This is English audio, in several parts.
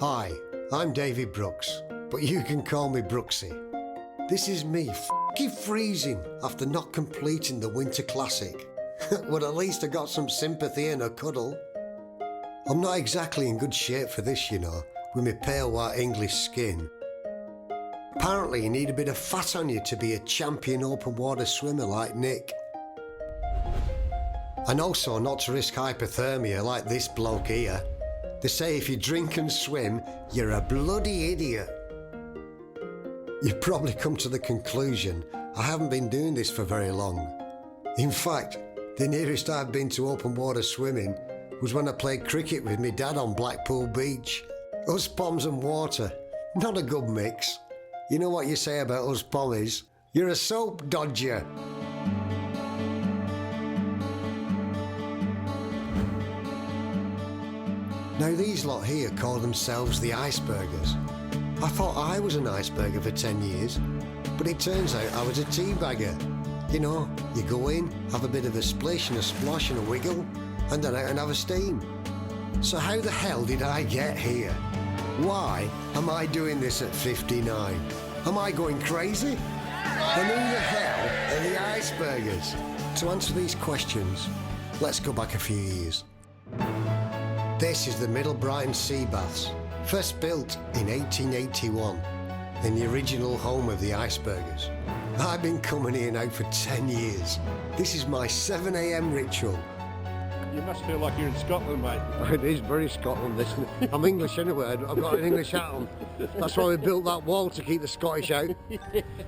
Hi, I'm David Brooks, but you can call me Brooksy. This is me f***ing freezing after not completing the Winter Classic. Well, at least I got some sympathy and a cuddle. I'm not exactly in good shape for this, you know, with my pale white English skin. Apparently you need a bit of fat on you to be a champion open water swimmer like Nick. And also not to risk hypothermia like this bloke here. They say if you drink and swim, you're a bloody idiot. You've probably come to the conclusion I haven't been doing this for very long. In fact, the nearest I've been to open water swimming was when I played cricket with my dad on Blackpool Beach. Us poms and water, not a good mix. You know what you say about us pommies? You're a soap dodger. Now these lot here call themselves the ICEBERGERS. I thought I was an iceberger for 10 years, but it turns out I was a teabagger. You know, you go in, have a bit of a splish and a splosh and a wiggle, and then out and have a steam. So how the hell did I get here? Why am I doing this at 59? Am I going crazy? And who the hell are the ICEBERGERS? To answer these questions, let's go back a few years. This is the Middle Brighton Sea Baths, first built in 1881, in the original home of the ICEBERGERS. I've been coming here now for 10 years. This is my 7 a.m. ritual. You must feel like you're in Scotland, mate. It is very Scotland, this. I'm English anyway, I've got an English hat on. That's why we built that wall, to keep the Scottish out.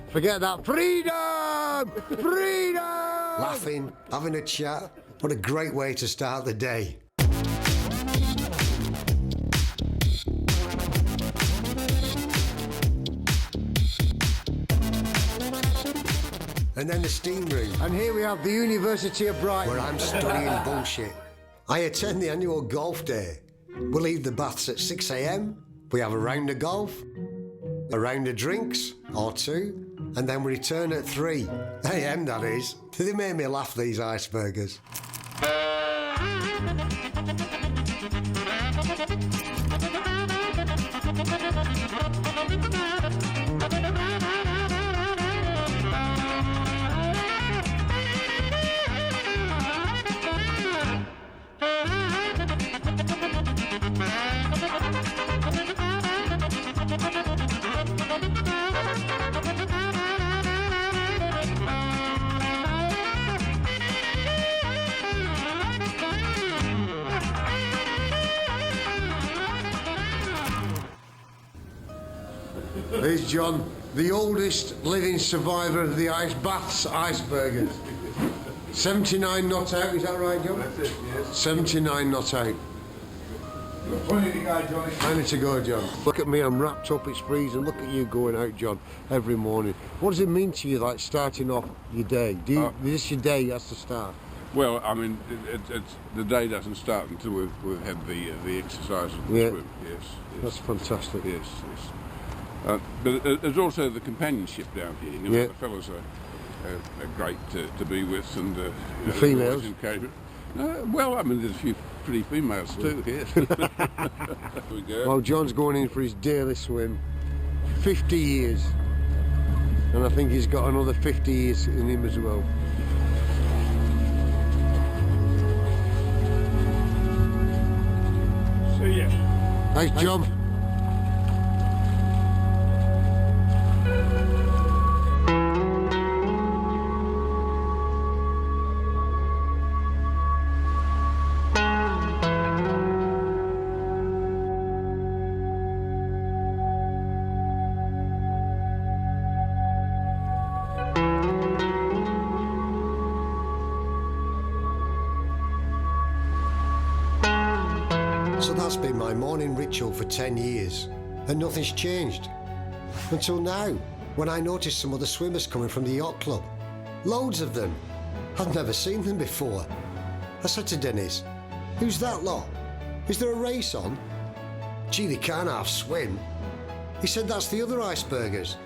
Forget that. Freedom! Freedom! Laughing, having a chat. What a great way to start the day. And then the steam room. And here we have the University of Brighton, where I'm studying bullshit. I attend the annual golf day. We leave the baths at 6 a.m. We have a round of golf, a round of drinks, or two, and then we return at 3 a.m. that is. They made me laugh, these ICEBERGERS. There's John, the oldest living survivor of the ice baths ICEBERGERS. 79 not out, is that right, John? That's it, yes. 79 not out. Plenty to go, Johnny. Plenty to go, John. Look at me, I'm wrapped up, it's freezing. Look at you going out, John, every morning. What does it mean to you, like, starting off your day? Is this your day has to start? Well, I mean, the day doesn't start until we've had the exercise and the swim. Yes, yes. That's fantastic. Yes, yes. But there's also the companionship down here. You know, the fellas are great to be with, and the females. Well, I mean, there's a few pretty females too. Yes. Here we go. Well, John's going in for his daily swim. 50 years, and I think he's got another 50 years in him as well. See ya. Thanks, John. So that's been my morning ritual for 10 years, and nothing's changed. Until now, when I noticed some other swimmers coming from the yacht club. Loads of them. I've never seen them before. I said to Dennis, "Who's that lot? Is there a race on?" "Gee, they can't half swim." He said, "That's the other ICEBERGERS.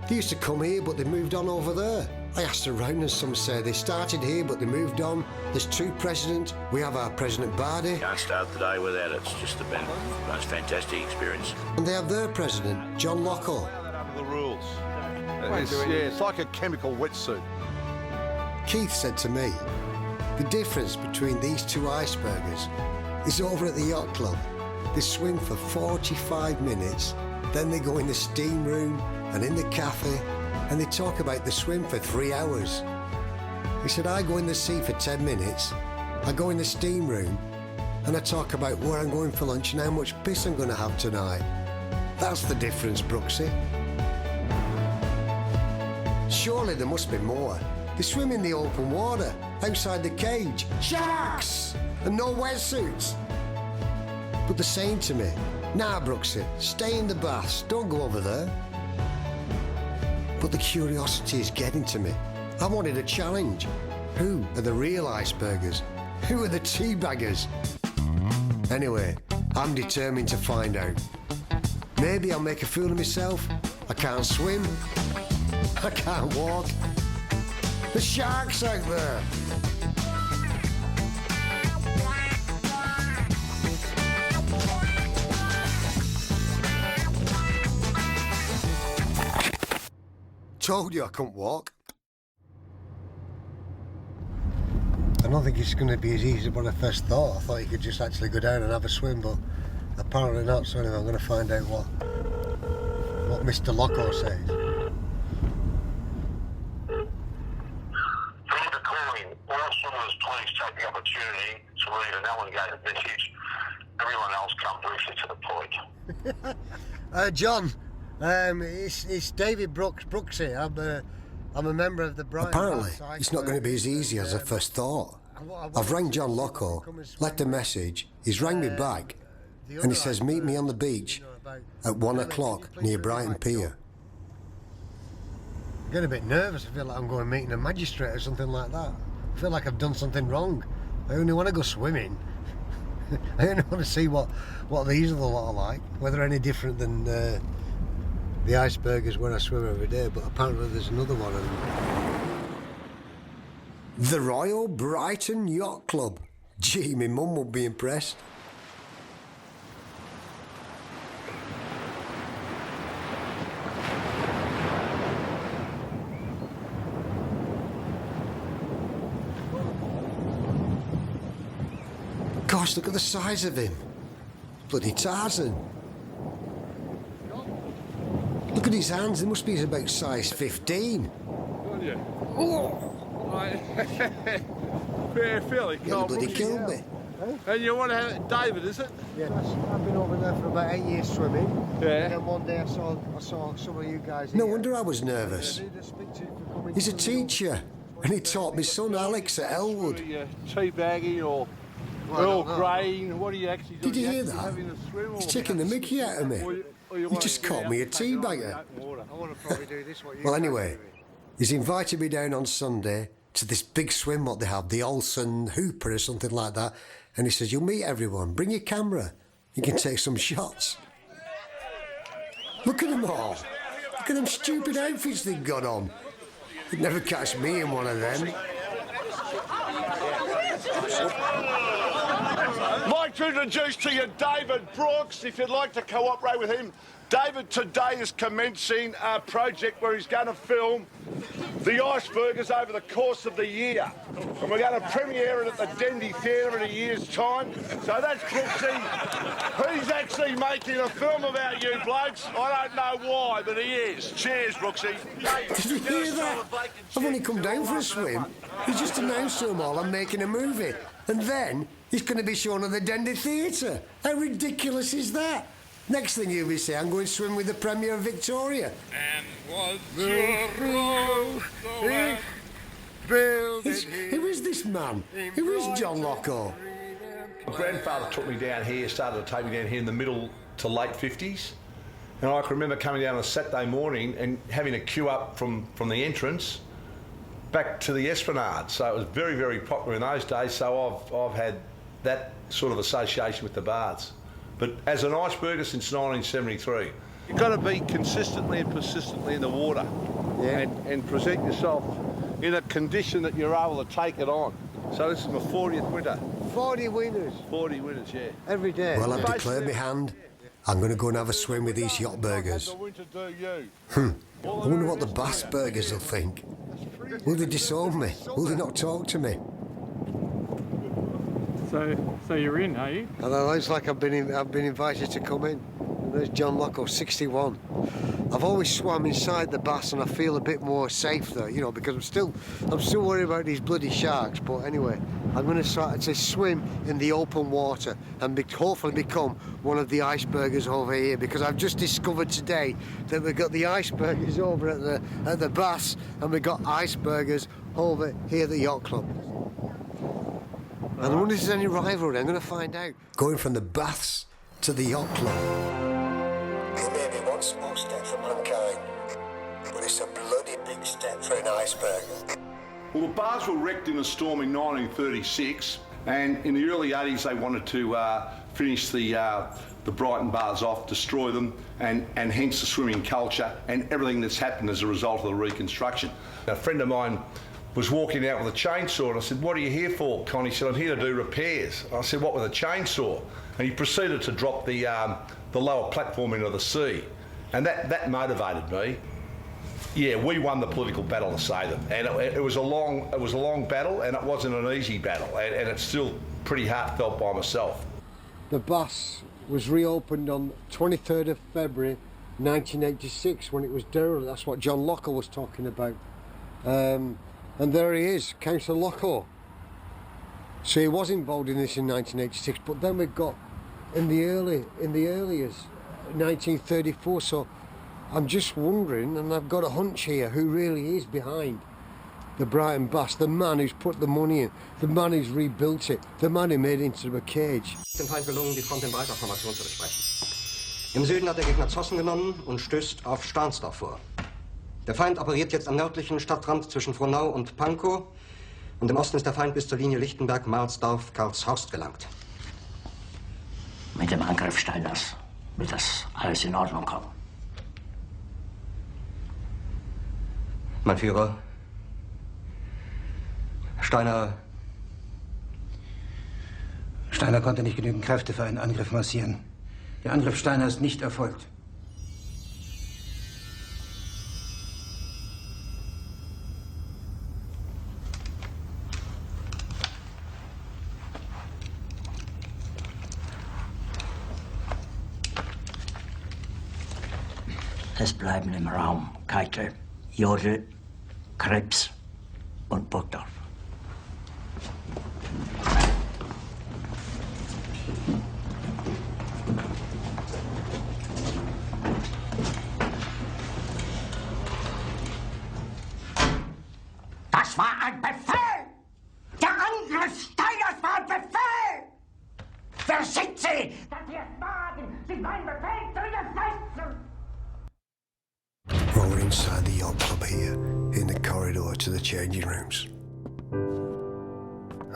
They used to come here, but they moved on over there." I asked around and some say they started here but they moved on. There's two presidents. We have our President Bardi. Can't start the day without it. It's just been the most fantastic experience. And they have their president, John Lockhall. Under the rules. It's like a chemical wetsuit. Keith said to me, the difference between these two icebergers is over at the yacht club. They swim for 45 minutes, then they go in the steam room and in the cafe, and they talk about the swim for 3 hours. He said, I go in the sea for 10 minutes, I go in the steam room, and I talk about where I'm going for lunch and how much piss I'm going to have tonight. That's the difference, Brooksy. Surely there must be more. They swim in the open water, outside the cage. Sharks! And no wetsuits. But they're saying to me, nah, Brooksy, stay in the baths, don't go over there. But the curiosity is getting to me. I wanted a challenge. Who are the real icebergers? Who are the teabaggers? Anyway, I'm determined to find out. Maybe I'll make a fool of myself. I can't swim. I can't walk. The sharks out there. Told you I couldn't walk. I don't think it's going to be as easy as what I first thought. I thought you could just actually go down and have a swim, but apparently not. So anyway, I'm going to find out what Mr. Loco says. Remember calling all swimmers, please take the opportunity to leave an elongated message. Everyone else come briefly to the point. John, it's David Brooksy. I'm a member of the Brighton. Apparently, it's not going to be as easy as I first thought. I've rang John Lockhall, left a message. He's rang me back, and he says meet me on the beach at 1 o'clock near Brighton Pier. I'm getting a bit nervous. I feel like I'm going meeting a magistrate or something like that. I feel like I've done something wrong. I only want to go swimming. I only want to see what these are the lot are like, whether they're any different than the icebergers where I swim every day, but apparently there's another one. The Royal Brighton Yacht Club. Gee, my mum would be impressed. Gosh, look at the size of him. Bloody Tarzan. Look at his hands, they must be about size 15. Oh! Fairly Yeah, cold. bloody killed me. And you want to have it, David, is it? Yes, I've been over there for about 8 years swimming. Yeah. And then one day I saw some of you guys here. No wonder I was nervous. I needed to speak to you for coming He's a to the- teacher, and he taught my son Alex at Elwood. Teabagging or Well, I Earl don't know. Grey, what do you actually do? Did you hear actually that? having a swim or- He's taking the mickey out of me. or you He wanna just get called out me a and take it on teabagger. in the open water? I want to probably do this. What you Well, guys are anyway, doing. he's invited me down on Sunday to this big swim what they have, the Olsen Hooper or something like that. And he says, you'll meet everyone, bring your camera, you can take some shots. Look at them all. Look at them stupid outfits they've got on. You'd never catch me in one of them. I'd like to introduce to you David Brooks, if you'd like to cooperate with him. David today is commencing a project where he's going to film the icebergers over the course of the year. And we're going to premiere it at the Dendy Theatre in a year's time. So that's Brooksy. He's actually making a film about you blokes. I don't know why, but he is. Cheers, Brooksy. Did you hear that? I've only come down for a swim. He's just announced to them all I'm making a movie. And then he's going to be shown at the Dendy Theatre. How ridiculous is that? Next thing you'll be saying, I'm going to swim with the Premier of Victoria. And was your rose the last? Who is this man? Who is John Lockhall? My grandfather took me down here, started to take me down here in the middle to late 50s. And I can remember coming down on a Saturday morning and having a queue up from the entrance back to the Esplanade. So it was very, very popular in those days. So I've had that sort of association with the baths. But as an iceberger since 1973. You've got to be consistently and persistently in the water and present yourself in a condition that you're able to take it on. So this is my 40th winter. 40 winners 40 winters, yeah. every day. Well, I've declared my hand. I'm going to go and have a swim with these yacht burgers. The winter do you. I wonder what the bass burgers will think. Will they disown me? Will they not talk to me? So you're in, are you? And it looks like I've been invited to come in. And there's John Locko, 61. I've always swam inside the bass, and I feel a bit more safe there, you know, because I'm still worried about these bloody sharks. But anyway, I'm going to start to swim in the open water and hopefully become one of the icebergers over here, because I've just discovered today that we've got the icebergers over at the bass, and we've got icebergers over here at the yacht club. And I wonder if there's any rivalry. I'm going to find out. Going from the baths to the yacht club. It may be one small step for mankind, but it's a bloody big step for an iceberger. Well, the bars were wrecked in a storm in 1936, and in the early 80s they wanted to finish the Brighton bars off, destroy them, and hence the swimming culture and everything that's happened as a result of the reconstruction. A friend of mine was walking out with a chainsaw, and I said, "What are you here for, Con?" He said, "I'm here to do repairs." I said, "What, with a chainsaw?" And he proceeded to drop the lower platform into the sea, and that motivated me. Yeah, we won the political battle to save them, and it was a long battle, and it wasn't an easy battle, and it's still pretty heartfelt by myself. The bass was reopened on 23rd of February 1986 when it was derelict. That's what John Locko was talking about. And there he is, Councillor Locko. So he was involved in this in 1986, but then we got in the early years, 1934. So I'm just wondering, and I've got a hunch here, who really is behind the Brighton Bass, the man who's put the money in, the man who's rebuilt it, the man who made it into a cage. Dem Feind gelungen, die Front in breiter Formation zu besprechen. Im Süden hat der Gegner Zossen genommen und stößt auf Stahnsdorf vor. Der Feind operiert jetzt am nördlichen Stadtrand zwischen Frohnau und Pankow, und im Osten ist der Feind bis zur Linie Lichtenberg-Marsdorf-Karlshorst gelangt. Mit dem Angriff Steiners wird das alles in Ordnung kommen. Mein Führer, Steiner konnte nicht genügend Kräfte für einen Angriff massieren. Der Angriff Steiner ist nicht erfolgt. Es bleiben im Raum Keitel, Jodl, Krebs und Burgdorf. Das war ein Befehl! Der Angriff Steiners war ein Befehl! Wer sind Sie, dass Sie es wagen, sich meinen Befehl zu widersetzen? Well, we're inside the yacht club here, in the corridor to the changing rooms.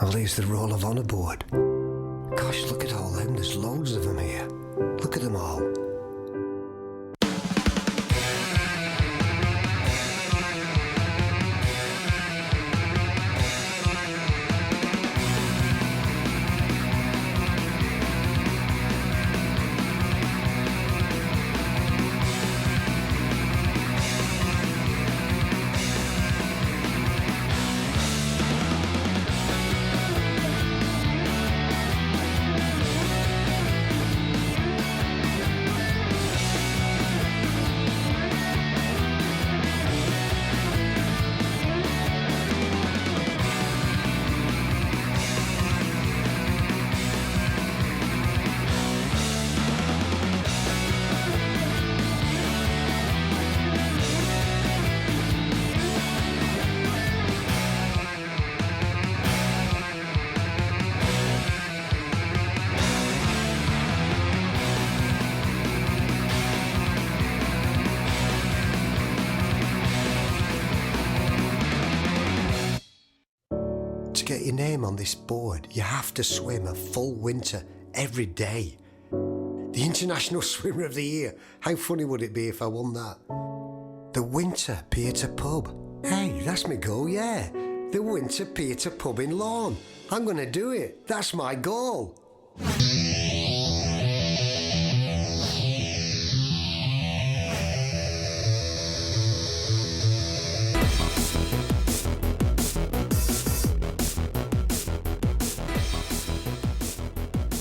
Oh, there's the roll of honour board. Gosh, look at all them, there's loads of them here. Look at them all. To get your name on this board, you have to swim a full winter every day. The International Swimmer of the Year. How funny would it be if I won that? The Winter Pier to Pub. Hey, that's me goal, yeah. The Winter Peter Pub in Lawn. I'm gonna do it. That's my goal.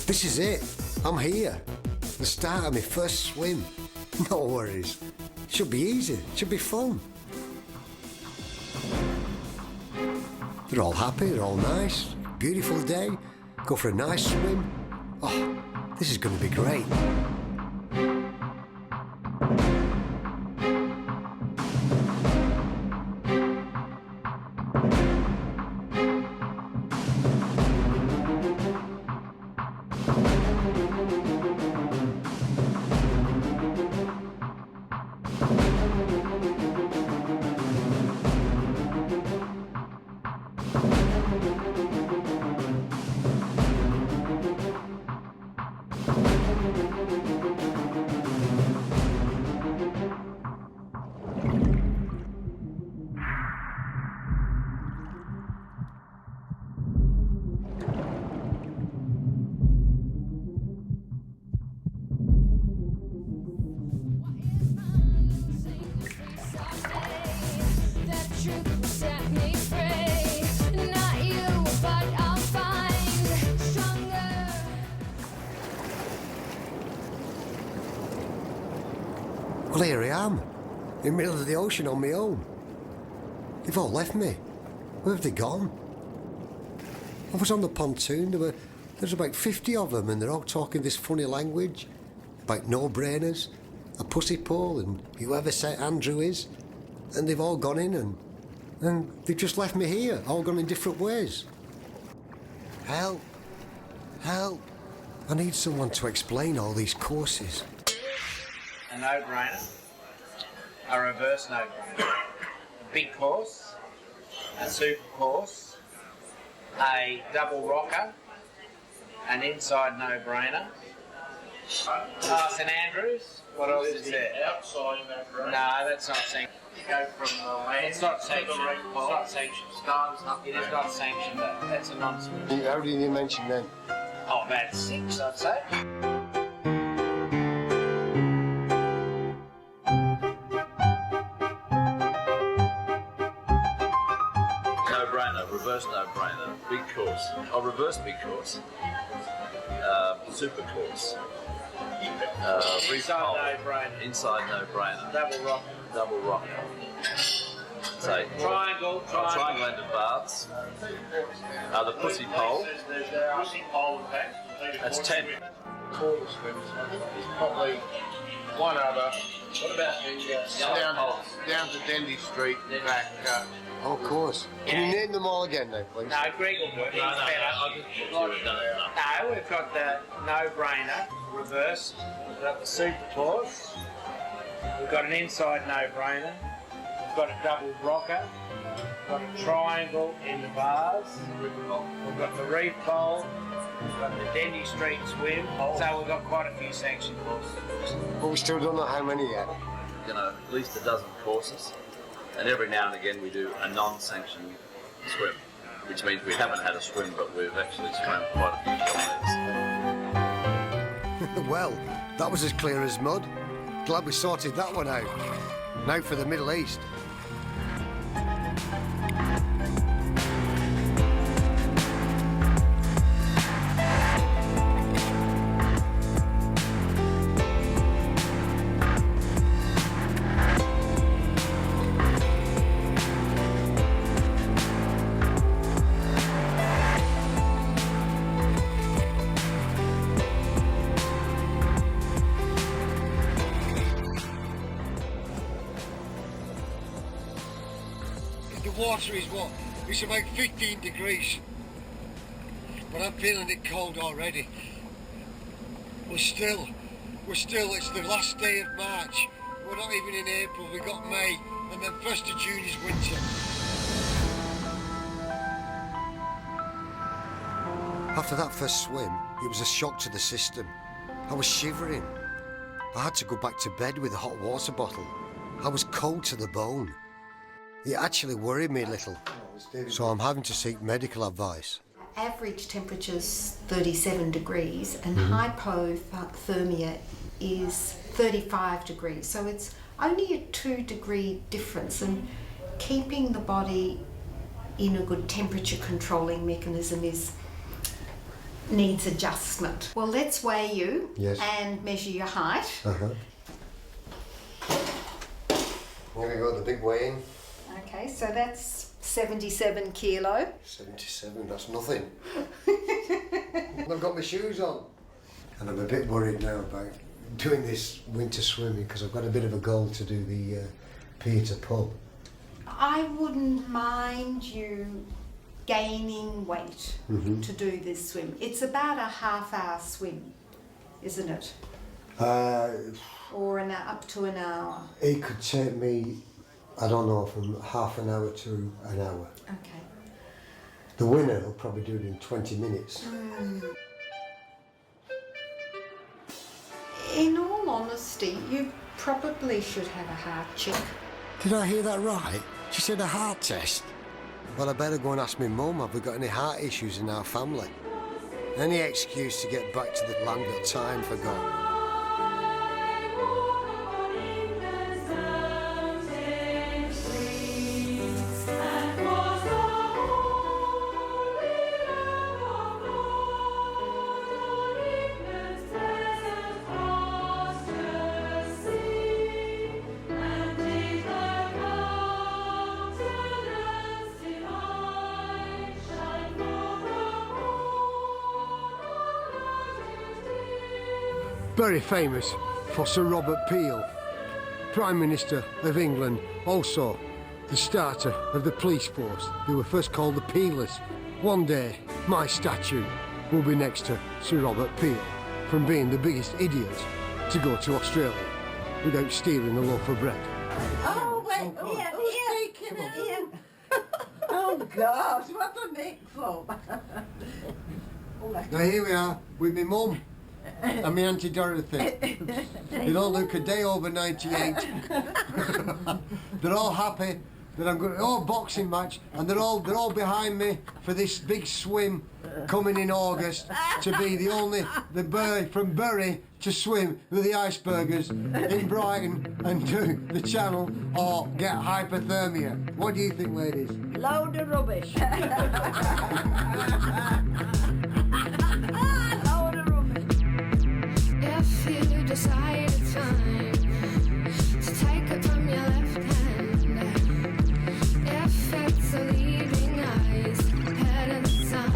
This is it. I'm here. The start of my first swim. No worries. Should be easy. Should be fun. They're all happy. They're all nice. Beautiful day. Go for a nice swim. Oh, this is going to be great. Well, here I am, in the middle of the ocean on my own. They've all left me. Where have they gone? I was on the pontoon, there's about 50 of them, and they're all talking this funny language about no-brainers, a pussy pole, and whoever St Andrew is. And they've all gone in, and they've just left me here, all gone in different ways. Help! Help! I need someone to explain all these courses. A no-brainer, a reverse no-brainer, big course, a super course, a double rocker, an inside no-brainer, St Andrews. What else is there? Outside no-brainer. No, that's not sanctioned. Go from the land. It's not sanctioned. It's not sanctioned. It is not sanctioned. That's a non-swim. How did you mention then? Oh, about 6, I'd say. Reverse no-brainer, big course, reverse big course, super course, Inside no-brainer, inside no-brainer, double rock, say triangle ended baths, the pussy pole, that's 10. Quarter swims. There's probably one other. What about the down to Dendy Street back? Oh, of course. Can you name them all again now, please? No, Greg will do it. No, we've got the no-brainer, reverse. We've got the super course. We've got an inside no-brainer. We've got a double rocker. We've got a triangle in the bars. We've got the reef bowl. We've got the Dendy Street swim. So we've got quite a few section courses. But we still don't know how many yet. You know, at least a dozen courses. And every now and again we do a non-sanctioned swim, which means we haven't had a swim, but we've actually swam quite a few kilometres. Well, that was as clear as mud. Glad we sorted that one out. Now for the Middle East. The water is what? It's about 15 degrees. But I'm feeling it cold already. We're still, it's the last day of March. We're not even in April, we got May, and then 1st of June is winter. After that first swim, it was a shock to the system. I was shivering. I had to go back to bed with a hot water bottle. I was cold to the bone. It actually worried me a little, so I'm having to seek medical advice. Average temperature's 37 degrees and hypothermia is 35 degrees, so it's only a 2-degree difference, and keeping the body in a good temperature controlling mechanism needs adjustment. Well, let's weigh you and measure your height. Here we go, the big weigh-in. Okay, so that's 77 kilo. 77, that's nothing. I've got my shoes on. And I'm a bit worried now about doing this winter swimming because I've got a bit of a goal to do the pier to pub. I wouldn't mind you gaining weight to do this swim. It's about a half-hour swim, isn't it? Or up to an hour. It could take me, I don't know, from half an hour to an hour. Okay. The winner will probably do it in 20 minutes. In all honesty, you probably should have a heart check. Did I hear that right? She said a heart test. Well, I better go and ask my mum, have we got any heart issues in our family? Any excuse to get back to the land that time forgot. Very famous for Sir Robert Peel, Prime Minister of England, also the starter of the police force. They were first called the Peelers. One day, my statue will be next to Sir Robert Peel, from being the biggest idiot to go to Australia without stealing a loaf of bread. Oh, wait, Ian. Oh, God, what a big flop. Now here we are with my mum and my Auntie Dorothy. They don't look a day over 98. They're all happy that I'm going to boxing match, and they're all behind me for this big swim coming in August to be the boy from Bury to swim with the Icebergers in Brighton and do the channel or get hypothermia. What do you think, ladies? Load of rubbish. If you decide it's time to take it from your left hand, if it's a leading eyes ahead of the sun,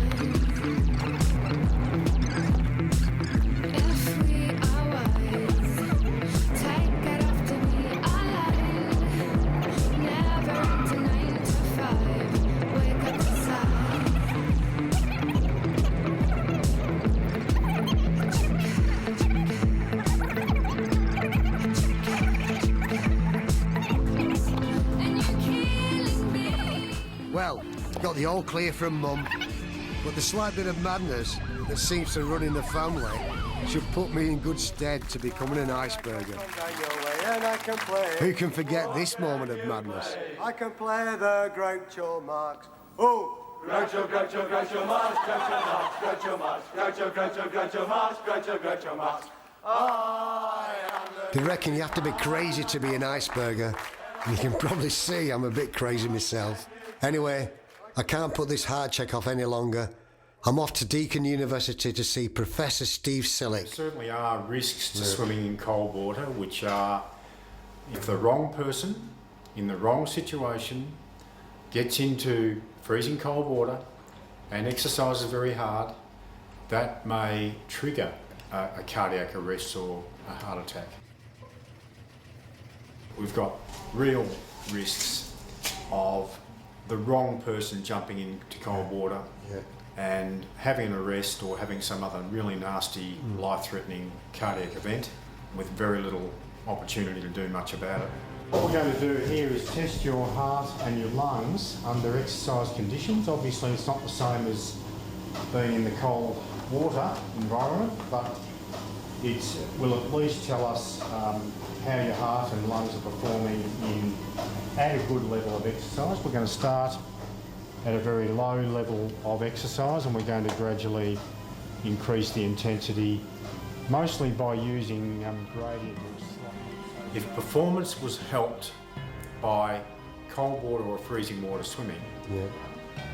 if we are wise, take it after we align, never into 9 to 5, wake up inside. Well, got the all clear from Mum, but the slight bit of madness that seems to run in the family should put me in good stead to becoming an Iceberger. Who can forget this moment of madness? I can play the Groucho Marx. Oh! Groucho, Groucho, Groucho Marx, Groucho Marx, Groucho Marx, Groucho, Groucho, Groucho Marx, Groucho, Groucho Marx. They reckon you have to be crazy to be an Iceberger. You can probably see I'm a bit crazy myself. Anyway, I can't put this heart check off any longer. I'm off to Deakin University to see Professor Steve Sillick. There certainly are risks to swimming in cold water, which are if the wrong person in the wrong situation gets into freezing cold water and exercises very hard, that may trigger a cardiac arrest or a heart attack. We've got real risks of the wrong person jumping into cold water and having an arrest or having some other really nasty, life-threatening cardiac event with very little opportunity to do much about it. What we're going to do here is test your heart and your lungs under exercise conditions. Obviously it's not the same as being in the cold water environment, but it will at least tell us how your heart and lungs are performing at a good level of exercise. We're going to start at a very low level of exercise, and we're going to gradually increase the intensity, mostly by using gradient. If performance was helped by cold water or freezing water swimming,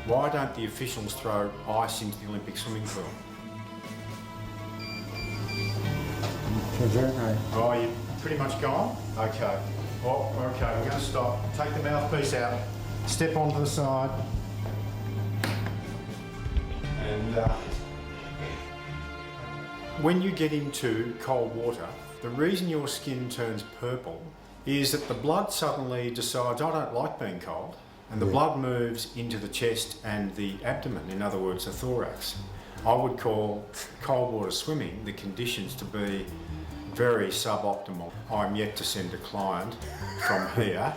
why don't the officials throw ice into the Olympic swimming pool? Oh, you pretty much gone? Okay. Oh, okay, we're going to stop. Take the mouthpiece out. Step onto the side. And when you get into cold water, the reason your skin turns purple is that the blood suddenly decides, I don't like being cold, and the blood moves into the chest and the abdomen, in other words, the thorax. I would call cold water swimming the conditions to be very suboptimal. I'm yet to send a client from here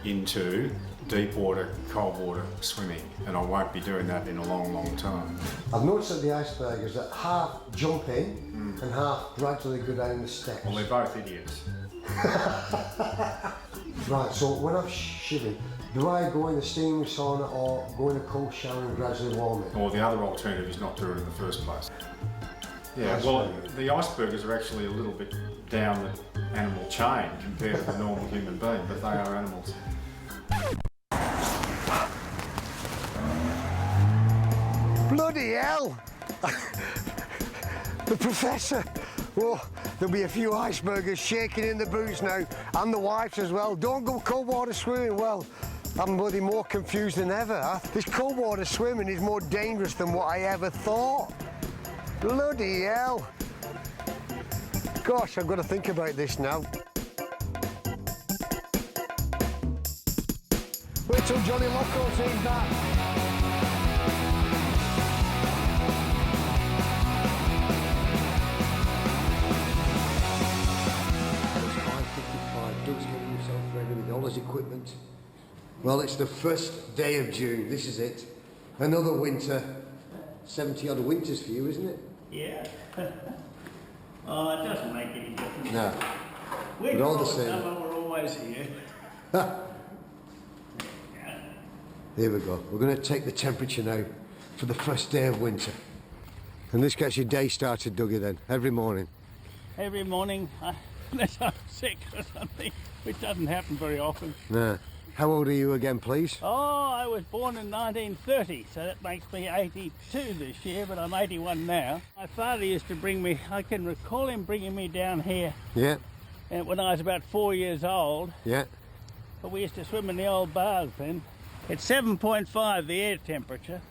into deep water, cold water swimming, and I won't be doing that in a long, long time. I've noticed that the icebergers that half jump in and half gradually go down the steps. Well, they're both idiots. Right, so when I'm shivering, do I go in the steam sauna or go in a cold shower and gradually warm it? Or the other alternative is not do it in the first place. Yeah, well, the icebergers are actually a little bit down the animal chain compared to the normal human being, but they are animals. Bloody hell! The professor! Oh, there'll be a few icebergers shaking in the boots now, and the wives as well. Don't go cold water swimming. Well, I'm bloody more confused than ever. This cold water swimming is more dangerous than what I ever thought. Bloody hell! Gosh, I've got to think about this now. Wait till Johnny Loco sees that. Doug's getting himself ready with all his equipment. Well, it's the first day of June. This is it. Another winter. 70 odd winters for you, isn't it? Yeah. Oh, it doesn't make any difference. No. We're all the same. We're always here. Here we go. We're going to take the temperature now for the first day of winter. And this gets your day started, Dougie, then, every morning. Every morning, unless I'm sick or something, which doesn't happen very often. No. How old are you again, please? Oh, I was born in 1930, so that makes me 82 this year, but I'm 81 now. My father used to bring me, I can recall him bringing me down here Yeah. when I was about 4 years old. Yeah. But we used to swim in the old baths then. It's 7.5, the air temperature.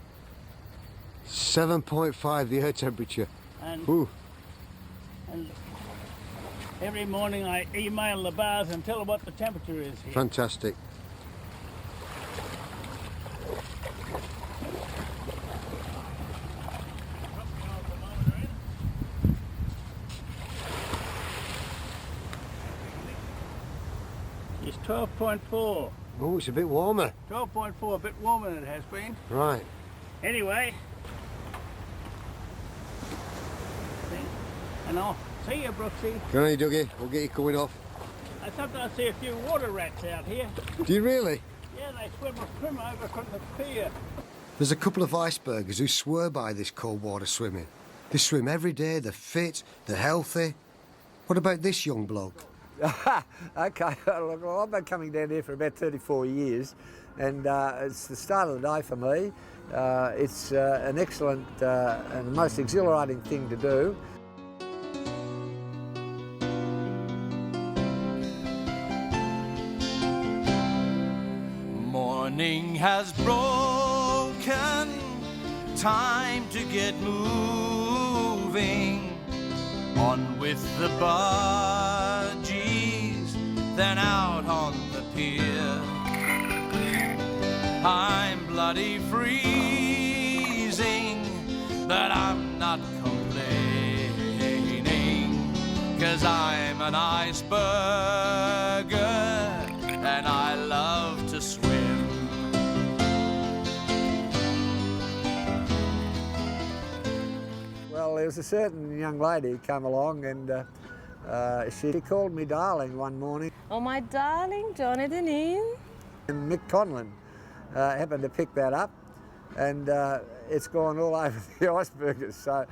7.5 the air temperature. And, Ooh. and every morning I email the baths and tell them what the temperature is here. Fantastic. It's 12.4. Oh, it's a bit warmer. 12.4, a bit warmer than it has been. Right. Anyway. And I'll see you, Brooksy. Go on, Dougie. We'll get you coming off. I sometimes see a few water rats out here. Do you really? Yeah, they swim over from the pier. There's a couple of icebergers who swear by this cold water swimming. They swim every day, they're fit, they're healthy. What about this young bloke? Okay, look, well, I've been coming down here for about 34 years, and it's the start of the day for me. It's an excellent and most exhilarating thing to do. Morning has broken, time to get moving. On with the budgies, then out on the pier. I'm bloody freezing, but I'm not complaining, 'cause I'm an iceberger and I love to swim. Well, was a certain young lady came along and she called me darling one morning. Oh, my darling Jonathan Ian. And Mick Conlon happened to pick that up, and it's gone all over the icebergers, so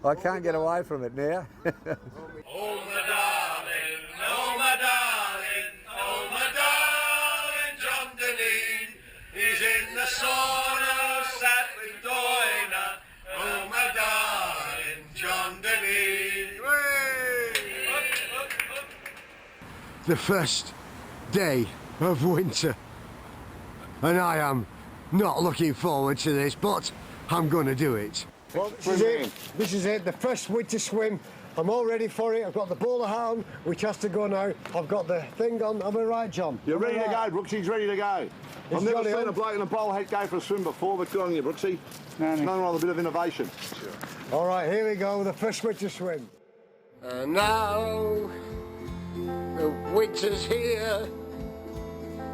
I can't get away from it now. Oh, my darling, oh, my darling, oh, my darling, John Deneen. He's in the sauna, sat with Doina. Oh, my darling, John Deneen. The first day of winter, and I am not looking forward to this, but I'm going to do it. Well, this is it, the first winter swim. I'm all ready for it. I've got the bowler hound, which has to go now. I've got the thing on. Am I right, John? You're ready to go, Brooksy's ready to go. I've never Johnny seen on? a bloke in a bowl hat go for a swim before, but good on you, Brooksy. Nothing wrong with a bit of innovation. Sure. All right, here we go, the first winter swim. And now the winter's here,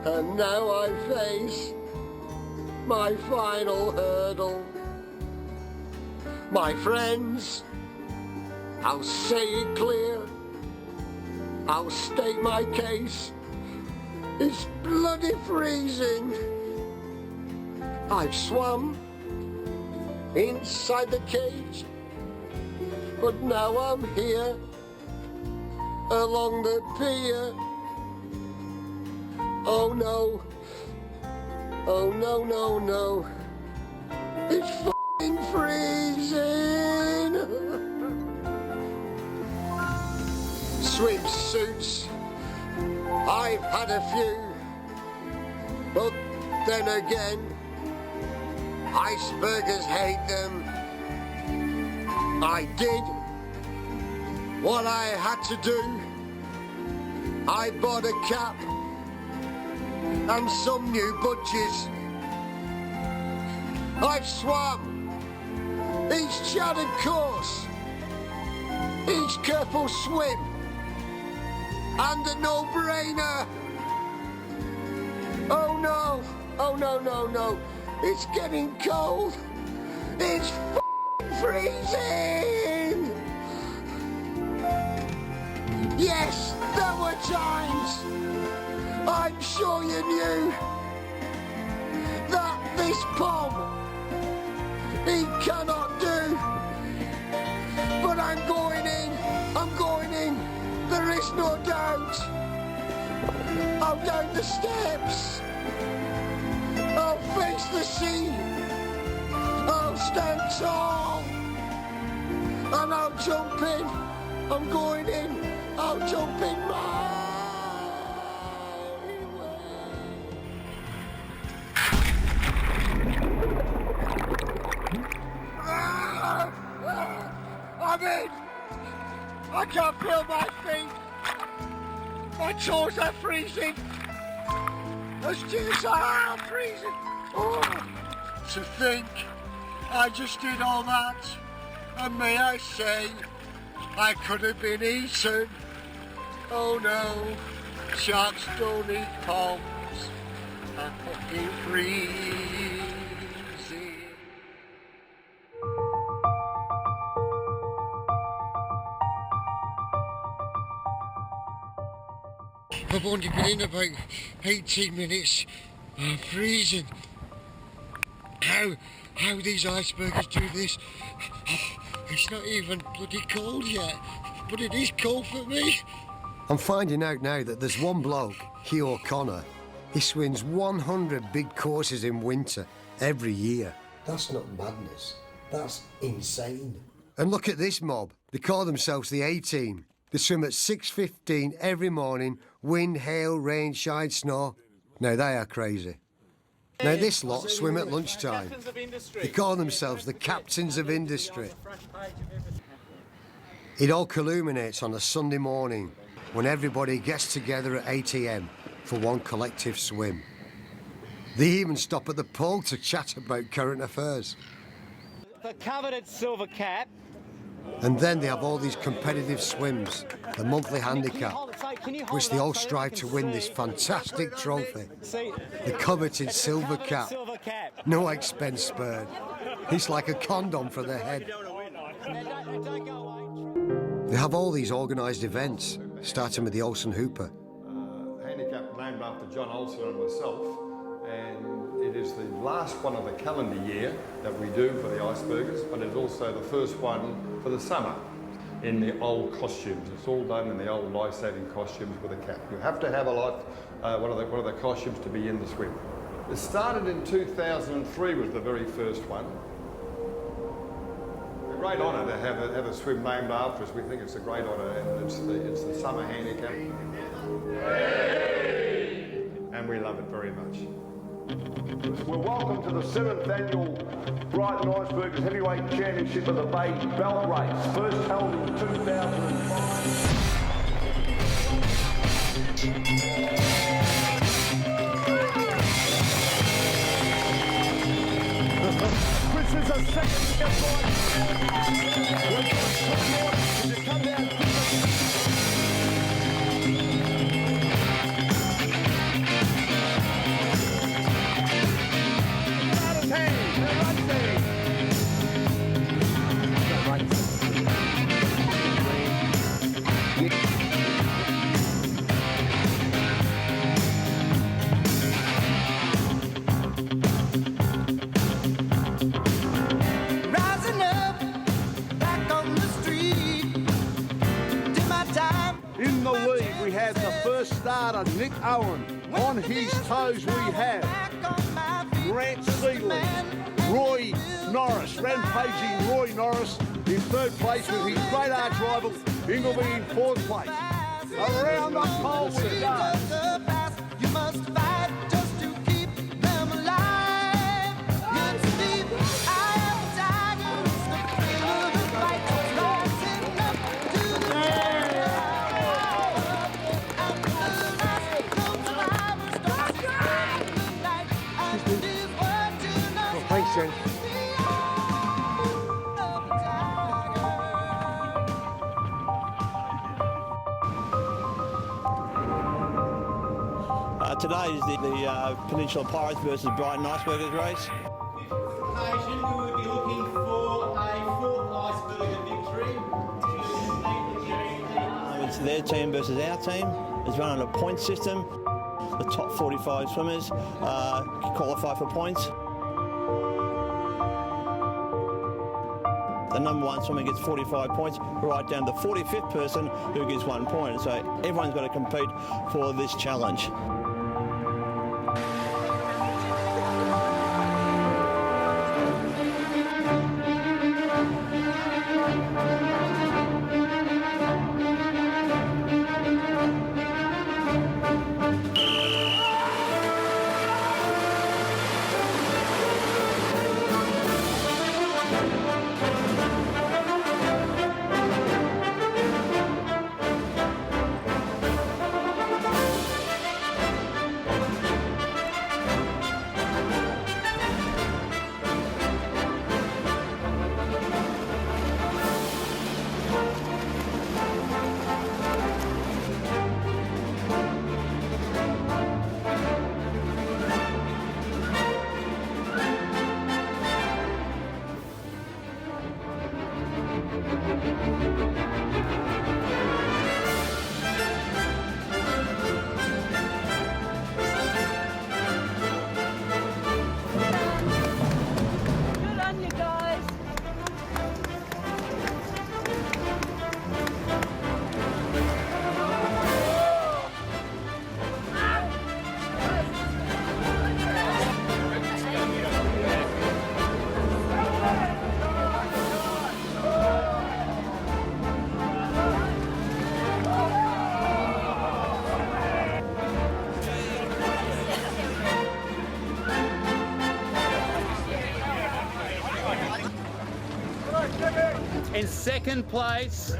and now I face my final hurdle. My friends, I'll say it clear, I'll state my case. It's bloody freezing. I've swum inside the cage, but now I'm here along the pier. Oh no, oh no, no, no, it's f***ing freezing. Swimsuits, I've had a few, but then again, icebergers hate them. I did what I had to do. I bought a cap and some new budgies. I've swum each charted course, each careful swim, and a no-brainer. Oh no, oh no, no, no, it's getting cold. It's f***ing freezing. Yes, there were times, I'm sure you knew, that this pom he cannot do. But I'm going in, there is no doubt. I'll down the steps, I'll face the sea, I'll stand tall, and I'll jump in. I'm going in, I'll jump in my way. I'm in! I can't feel my feet! My toes are freezing! The stairs are freezing! Oh, to think I just did all that, and may I say, I could have been eaten. Oh no, sharks don't eat poms. I'm fucking freezing. I've only been in about 18 minutes. I'm freezing. How these icebergers do this? It's not even bloody cold yet, but it is cold for me. I'm finding out now that there's one bloke, Hugh O'Connor. He swims 100 big courses in winter every year. That's not madness. That's insane. And look at this mob. They call themselves the A-Team. They swim at 6:15 every morning, wind, hail, rain, shine, snow. Now they are crazy. Now this lot swim at lunchtime. They call themselves the captains of industry. It all culminates on a Sunday morning when everybody gets together at 8 AM for one collective swim. They even stop at the pool to chat about current affairs. The coveted silver cap. And then they have all these competitive swims, the monthly handicap, which they all strive to win this fantastic trophy, the coveted silver cap. No expense spared. It's like a condom for their head. They have all these organised events, starting with the Olsen Hooper. Handicap named after John Olsen and myself, and it is the last one of the calendar year that we do for the Icebergers, but it's also the first one for the summer in the old costumes. It's all done in the old life-saving costumes with a cap. You have to have one of the costumes to be in the swim. It started in 2003 was the very first one. A great honour to have a swim named after us. We think it's a great honour, and it's the summer handicap. And we love it very much. Well, welcome to the 7th annual Brighton Icebergers Heavyweight Championship of the Bay Belt Race, first held in 2005. This is a second step right. You come down. In the lead, we have the first starter, Nick Owen. On his toes, we have Grant Seeley, Roy Norris, rampaging Roy Norris in third place with his great arch rival, Ingleby in fourth place. Around the pole we go. You must fight just to keep them alive. It's deep, I am tired. The thrill of the fight is rising up to the Thanks, Jen. Today is the Peninsula Pirates versus Brighton Icebergers race. Occasion, we would be looking for a 4th Iceberger victory. It's their team versus our team. It's run on a point system. The top 45 swimmers qualify for points. The number 1 swimmer gets 45 points, right down to the 45th person who gets 1 point. So everyone's got to compete for this challenge. In second place,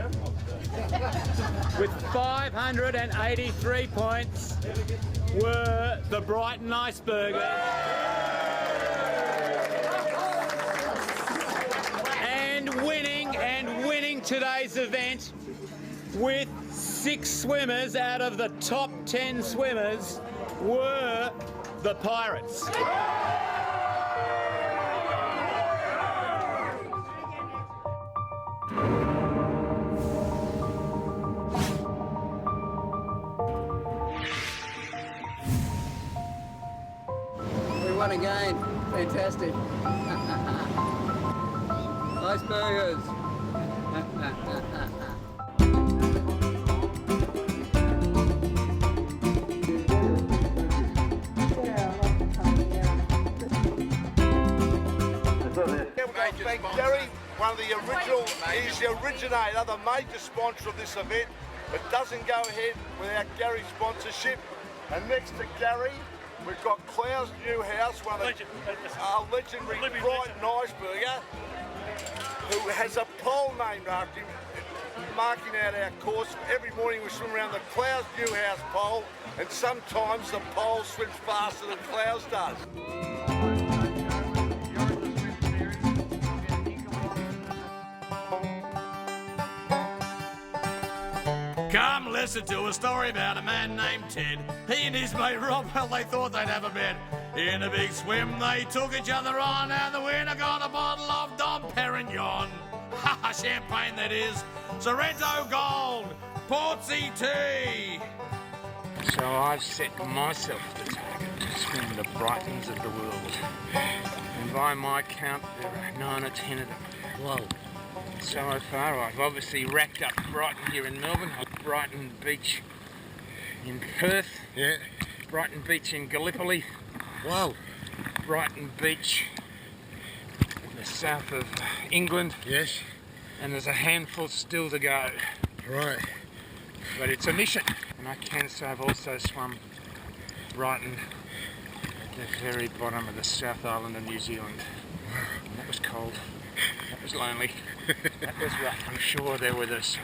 with 583 points, were the Brighton Icebergers. And winning today's event with 6 swimmers out of the top 10 swimmers were the Pirates. won again. Fantastic. ICEBERGERS. Thank Gary, one of the original, he's the originator, the major sponsor of this event. It doesn't go ahead without Gary's sponsorship. And next to Gary, we've got Clow's New House, one of the legendary Brighton Iceberger, who has a pole named after him, marking out our course. Every morning we swim around the Clow's New House pole, and sometimes the pole swims faster than Clow's does. Come listen to a story about a man named Ted. He and his mate Rob, well, they thought they'd have a bet. In a big swim, they took each other on, and the winner got a bottle of Dom Perignon. Ha, champagne that is. Sorrento Gold, Portsea Tea. So I've set myself the target to swim the Brightons of the world. And by my count, there are 9 or 10 of them. Whoa. So far, I've obviously racked up Brighton here in Melbourne, Brighton Beach in Perth, yeah. Brighton Beach in Gallipoli, wow. Brighton Beach in the south of England, yes. And there's a handful still to go. Right. But it's a mission, and I can say I've also swum Brighton at the very bottom of the South Island of New Zealand. And that was cold. That was lonely. That was rough. I'm sure they're with us.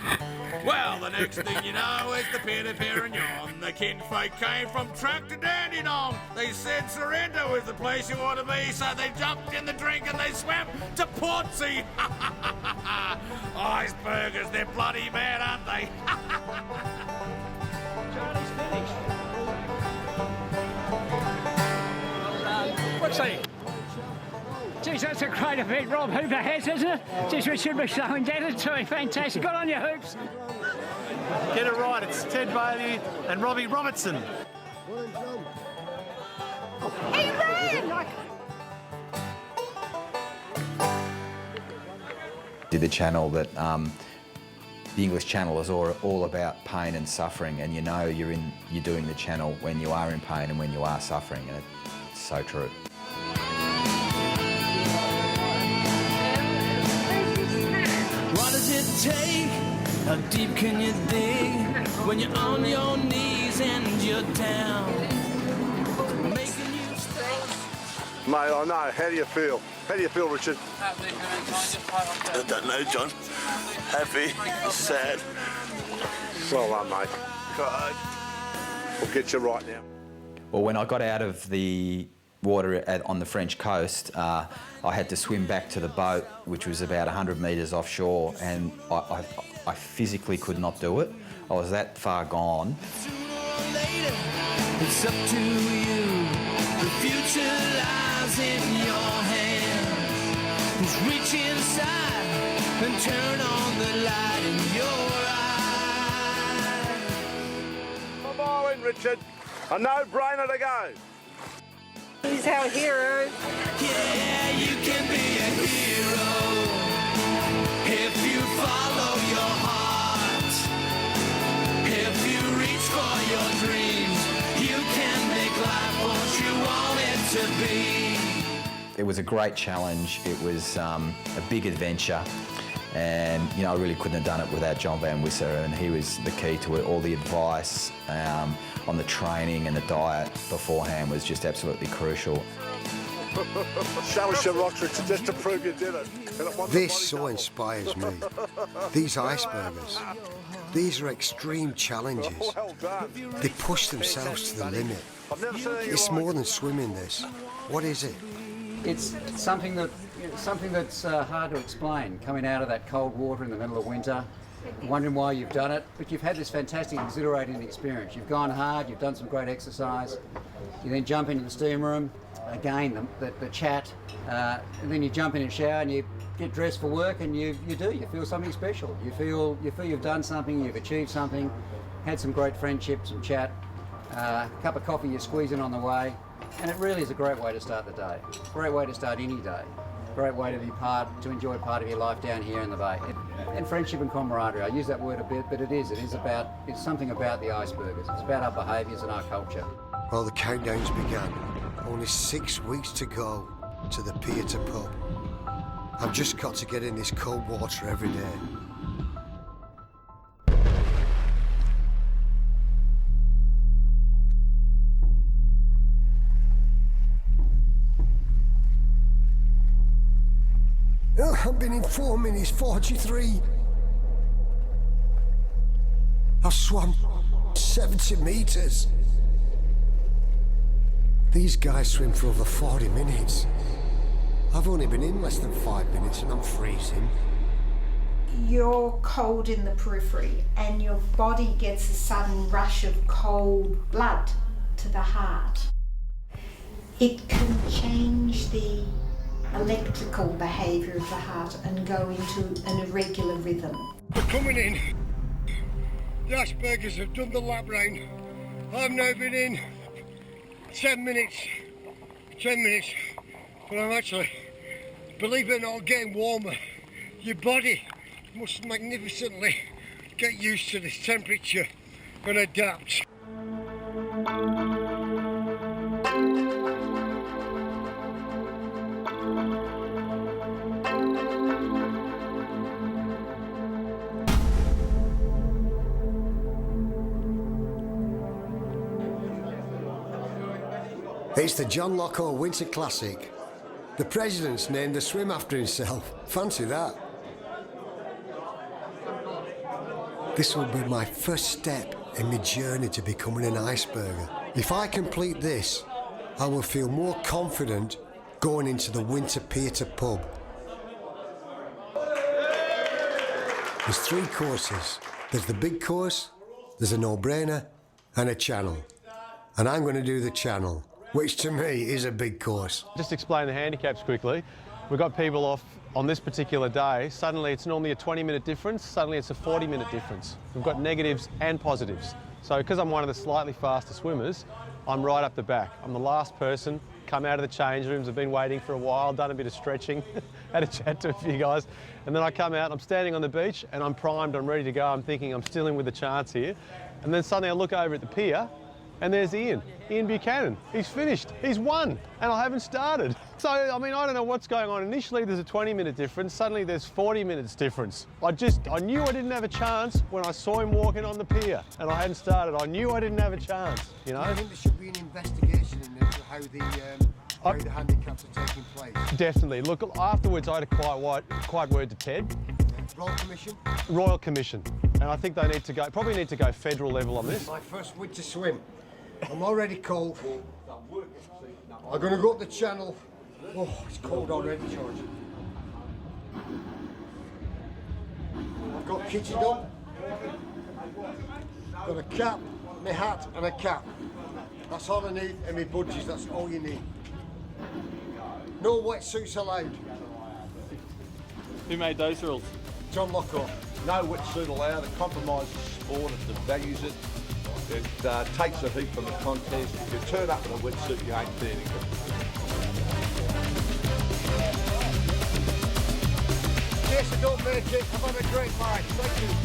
Well, the next thing you know, it's the Peter Perignon. The kinfolk came from Truck to Dandenong. They said Sorrento is the place you ought to be, so they jumped in the drink and they swam to Portsea. ICEBERGERS, they're bloody mad, aren't they? Charlie's finished. What's he? Geez, that's a great event Rob Hooper has, isn't it? Geez, we should be so indebted to him. Fantastic. Good on you, Hoops. Get it right, it's Ted Bailey and Robbie Robertson. He ran! Did the channel that the English Channel is all about pain and suffering, and you know you're doing the channel when you are in pain and when you are suffering, and it's so true. What does it take? How deep can you dig when you're on your knees and you're down? Making you stay. Mate, I know. How do you feel? How do you feel, Richard? I don't know, John. Happy, sad. Well done, mate. God. We'll get you right now. Well, when I got out of the water on the French coast, I had to swim back to the boat, which was about 100 metres offshore, and I physically could not do it. I was that far gone. It's up to you. The future lies in your hands. Just reach inside and turn on the light in your eyes. Come on, Richard. A no-brainer to go. He's our hero. Yeah, you can be a hero if you follow your heart. If you reach for your dreams, you can make life what you want it to be. It was a great challenge. It was a big adventure, and you know I really couldn't have done it without John Van Wisser, and he was the key to it. All the advice on the training and the diet beforehand was just absolutely crucial. Show us your rocks, Richard, just to prove you did it. This so inspires me. These ICEBERGERS, these are extreme challenges. Well done. They push themselves to the limit. It's more than swimming, this. What is it? It's something that's hard to explain, coming out of that cold water in the middle of winter, wondering why you've done it, but you've had this fantastic, exhilarating experience. You've gone hard, you've done some great exercise, you then jump into the steam room, again, the chat, and then you jump in and shower and you get dressed for work, and you feel something special. You feel you've done something, you've achieved something, had some great friendship, some chat, a cup of coffee you're squeezing on the way. And it really is a great way to start the day. Great way to start any day. Great way to enjoy part of your life down here in the bay. And friendship and camaraderie. I use that word a bit, but it's something about the Icebergers. It's about our behaviours and our culture. Well, the countdown's begun. Only 6 weeks to go to the pier to pub. I've just got to get in this cold water every day. I've been in 4 minutes 43. I've swum 70 metres. These guys swim for over 40 minutes. I've only been in less than 5 minutes and I'm freezing. You're cold in the periphery and your body gets a sudden rush of cold blood to the heart. It can change the electrical behaviour of the heart and go into an irregular rhythm. We're coming in. The Icebergers have done the lap round. I've now been in 10 minutes, but I'm actually, believe it or not, getting warmer. Your body must magnificently get used to this temperature and adapt. It's the John Lockall Winter Classic. The president's named the swim after himself. Fancy that. This will be my first step in my journey to becoming an iceberger. If I complete this, I will feel more confident going into the winter pier to pub. There's 3 courses. There's the big course, there's a no-brainer, and a channel. And I'm going to do the channel, which to me is a big course. Just explain the handicaps quickly. We've got people off on this particular day. Suddenly it's normally a 20-minute difference, suddenly it's a 40-minute difference. We've got negatives and positives. So because I'm one of the slightly faster swimmers, I'm right up the back. I'm the last person, come out of the change rooms, I've been waiting for a while, done a bit of stretching, had a chat to a few guys, and then I come out, I'm standing on the beach and I'm primed, I'm ready to go, I'm thinking I'm still in with a chance here. And then suddenly I look over at the pier and there's Ian Buchanan. He's finished, he's won, and I haven't started. So, I mean, I don't know what's going on. Initially there's a 20-minute difference, suddenly there's 40 minutes difference. I knew I didn't have a chance when I saw him walking on the pier and I hadn't started. I knew I didn't have a chance, you know? I think there should be an investigation into how the handicaps are taking place. Definitely. Look, afterwards I had a quiet word to Ted. Royal Commission? Royal Commission. And I think they probably need to go federal level on this. My first winter swim. I'm already cold. I'm going to go up the channel. Oh, it's cold already, George. I've got kitted up. Got a cap, my hat and a cap. That's all I need, and my budgies, that's all you need. No wetsuits allowed. Who made those rules? John Lockall. No wetsuit allowed. It compromises sport, it devalues it. It takes the heat from the contest. If you turn up in a wetsuit, you ain't fair to good. Yes, I don't make it. I've had a great life. Thank you.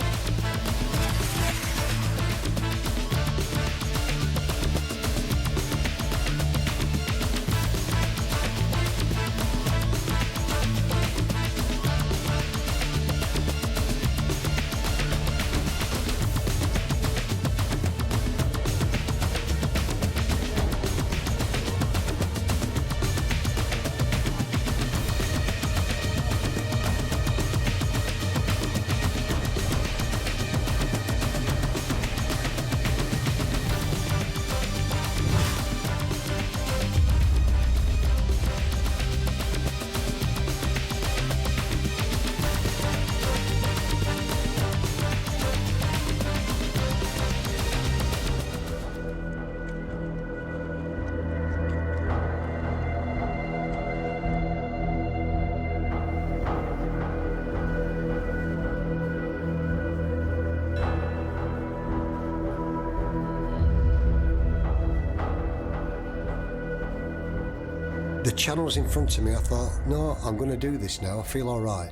The channels in front of me, I thought, no, I'm going to do this now. I feel all right.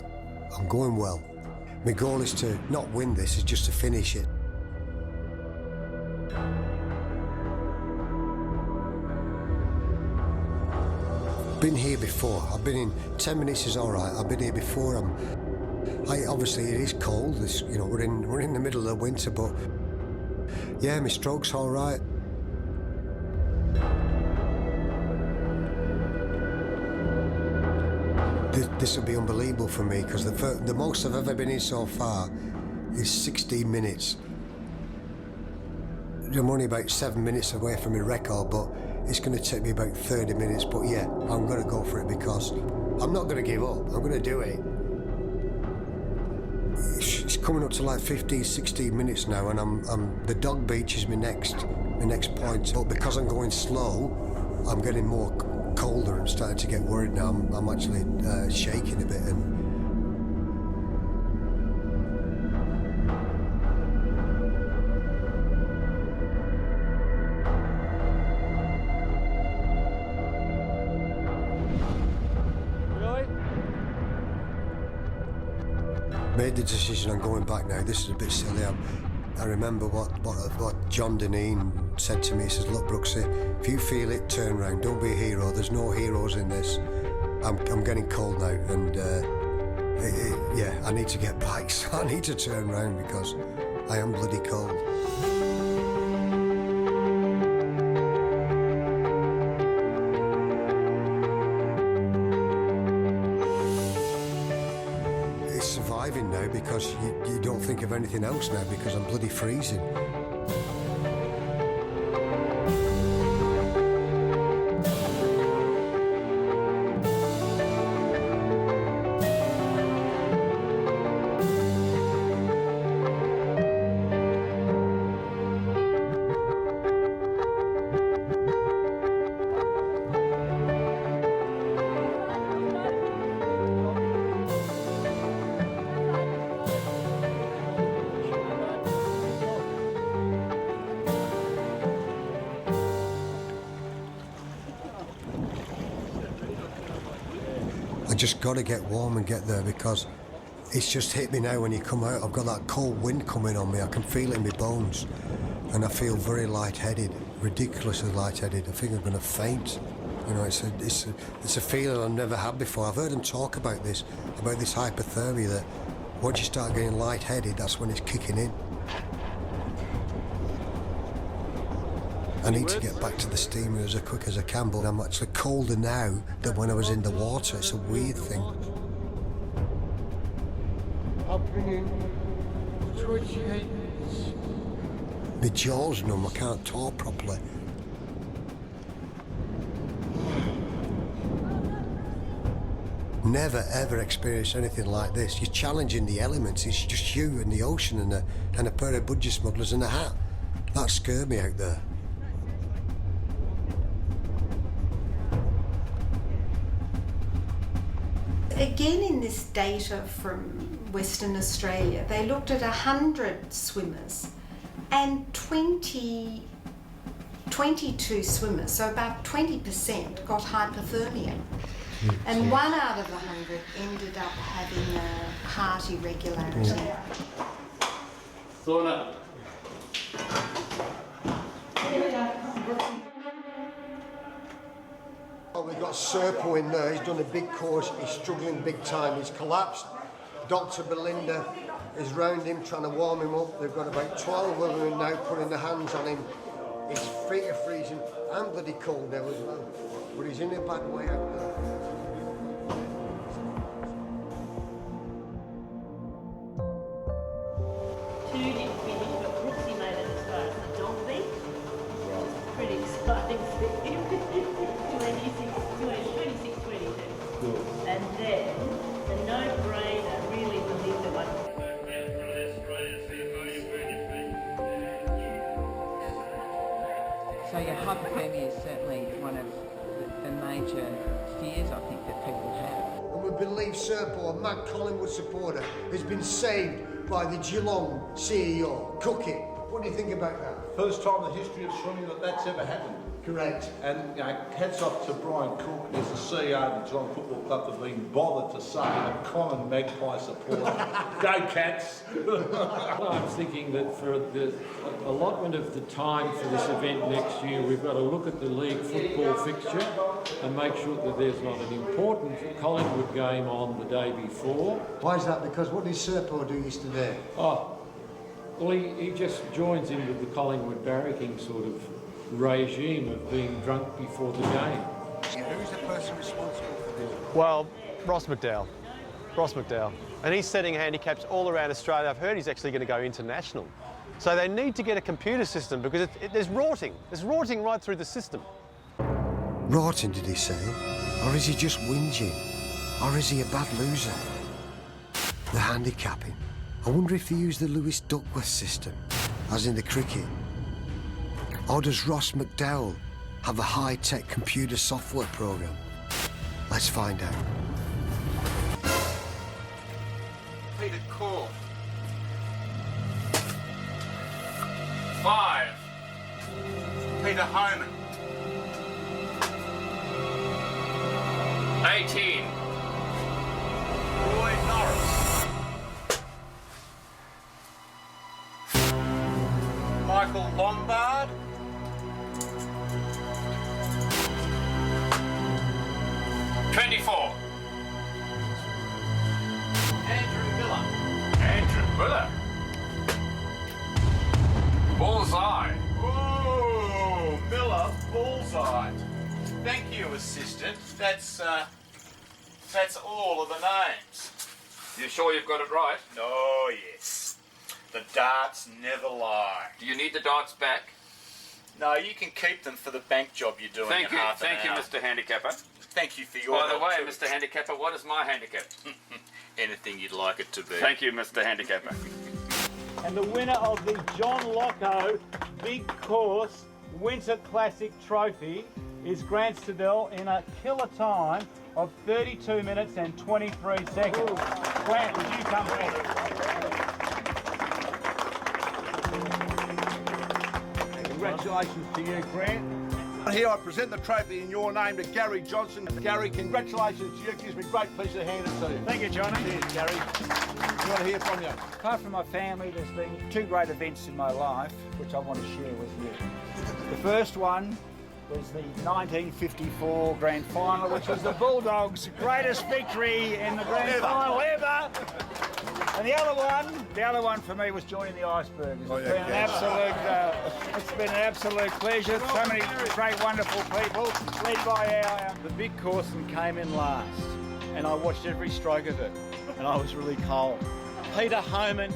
I'm going well. My goal is to not win this, is just to finish it. Been here before. I've been in 10 minutes is all right. I've been here before. Obviously it is cold. You know, we're in the middle of the winter, but yeah, my stroke's all right. This will be unbelievable for me because the most I've ever been in so far is 16 minutes. I'm only about 7 minutes away from my record, but it's going to take me about 30 minutes. But yeah, I'm going to go for it because I'm not going to give up. I'm going to do it. It's coming up to like 15, 16 minutes now, and the dog beach is my next point. But because I'm going slow, I'm getting more colder and starting to get worried now. I'm actually shaking a bit. Made the decision on going back now. This is a bit silly. I remember what John Deneen said to me. He says, look, Brooksy, if you feel it, turn round. Don't be a hero. There's no heroes in this. I'm getting cold now, and yeah, I need to get back. So I need to turn round because I am bloody cold. Surviving now because you don't think of anything else now because I'm bloody freezing. I just got to get warm and get there because it's just hit me now when you come out. I've got that cold wind coming on me. I can feel it in my bones and I feel very lightheaded, ridiculously lightheaded. I think I'm going to faint. You know, it's a feeling I've never had before. I've heard them talk about this hypothermia, that once you start getting lightheaded, that's when it's kicking in. I need to get back to the steamer as quick as I can, but I'm actually colder now than when I was in the water. It's a weird thing. I've been in 28 minutes. My jaw's numb, I can't talk properly. Never ever experienced anything like this. You're challenging the elements. It's just you and the ocean and a pair of budgie smugglers and a hat. That scared me out there. Again, in this data from Western Australia, they looked at 100 swimmers and 22 swimmers, so about 20% got hypothermia. And 1 out of 100 ended up having a heart irregularity. Sauna. Oh, we've got Serpo in there. He's done a big course. He's struggling big time. He's collapsed. Dr. Belinda is round him trying to warm him up. They've got about 12 women now putting their hands on him. His feet are freezing. I'm bloody cold now as well. But he's in a bad way out there. Two didn't finish, but Brooksy made it as far as the dog beat. Pretty exciting for him. 26, 22. And then the no-brainer really believed the one. So your hypothermia is certainly one of the major fears I think that people have. And we believe Serpo, a mad Collingwood supporter, has been saved by the Geelong CEO, Cookie. What do you think about that? first time in the history of swimming that's ever happened. Correct. And hats off to Brian Cook as the CEO of the Geelong Football Club for being bothered to say a common Magpie supporter, go Cats! I'm thinking that for the allotment of the time for this event next year, we've got to look at the league football fixture and make sure that there's not an important Collingwood game on the day before. Why is that? Because what did Serpo do yesterday? Oh, well, he just joins in with the Collingwood barracking sort of regime of being drunk before the game. Who's the person responsible for this? Well, Ross McDowell. And he's setting handicaps all around Australia. I've heard he's actually going to go international. So they need to get a computer system because there's rorting. There's rorting right through the system. Rorting, did he say? Or is he just whinging? Or is he a bad loser? The handicapping. I wonder if they use the Lewis Duckworth system, as in the cricket. Or does Ross McDowell have a high-tech computer software program? Let's find out. Peter Core. 5. Peter Homan. 18. Roy Norris. Michael Lombard. 24. Andrew Miller. Bullseye. Whoa, Miller, bullseye. Thank you, assistant. That's all of the names. You sure you've got it right? Oh, yes. The darts never lie. Do you need the darts back? No, you can keep them for the bank job you're doing in half an hour. Thank you, Mr. Handicapper. Thank you for your By the help way, too. Mr. Handicapper, what is my handicap? Anything you'd like it to be. Thank you, Mr. Handicapper. And the winner of the John Locko Big Course Winter Classic Trophy is Grant Stadell in a killer time of 32 minutes and 23 seconds. Grant, would you come forward? Congratulations to you, Grant. Here I present the trophy in your name to Gary Johnson. Gary, congratulations to you. It gives me great pleasure to hand it to you. Thank you, Johnny. Cheers, Gary. We want to hear from you. Apart from my family, there's been 2 great events in my life which I want to share with you. The first one was the 1954 Grand Final, which was the Bulldogs' greatest victory in the Grand Final ever. And the other one for me was joining the ICEBERGERS. It's been an absolute pleasure. So many great, wonderful people, led by the big course, and came in last. And I watched every stroke of it, and I was really cold. Peter Homan.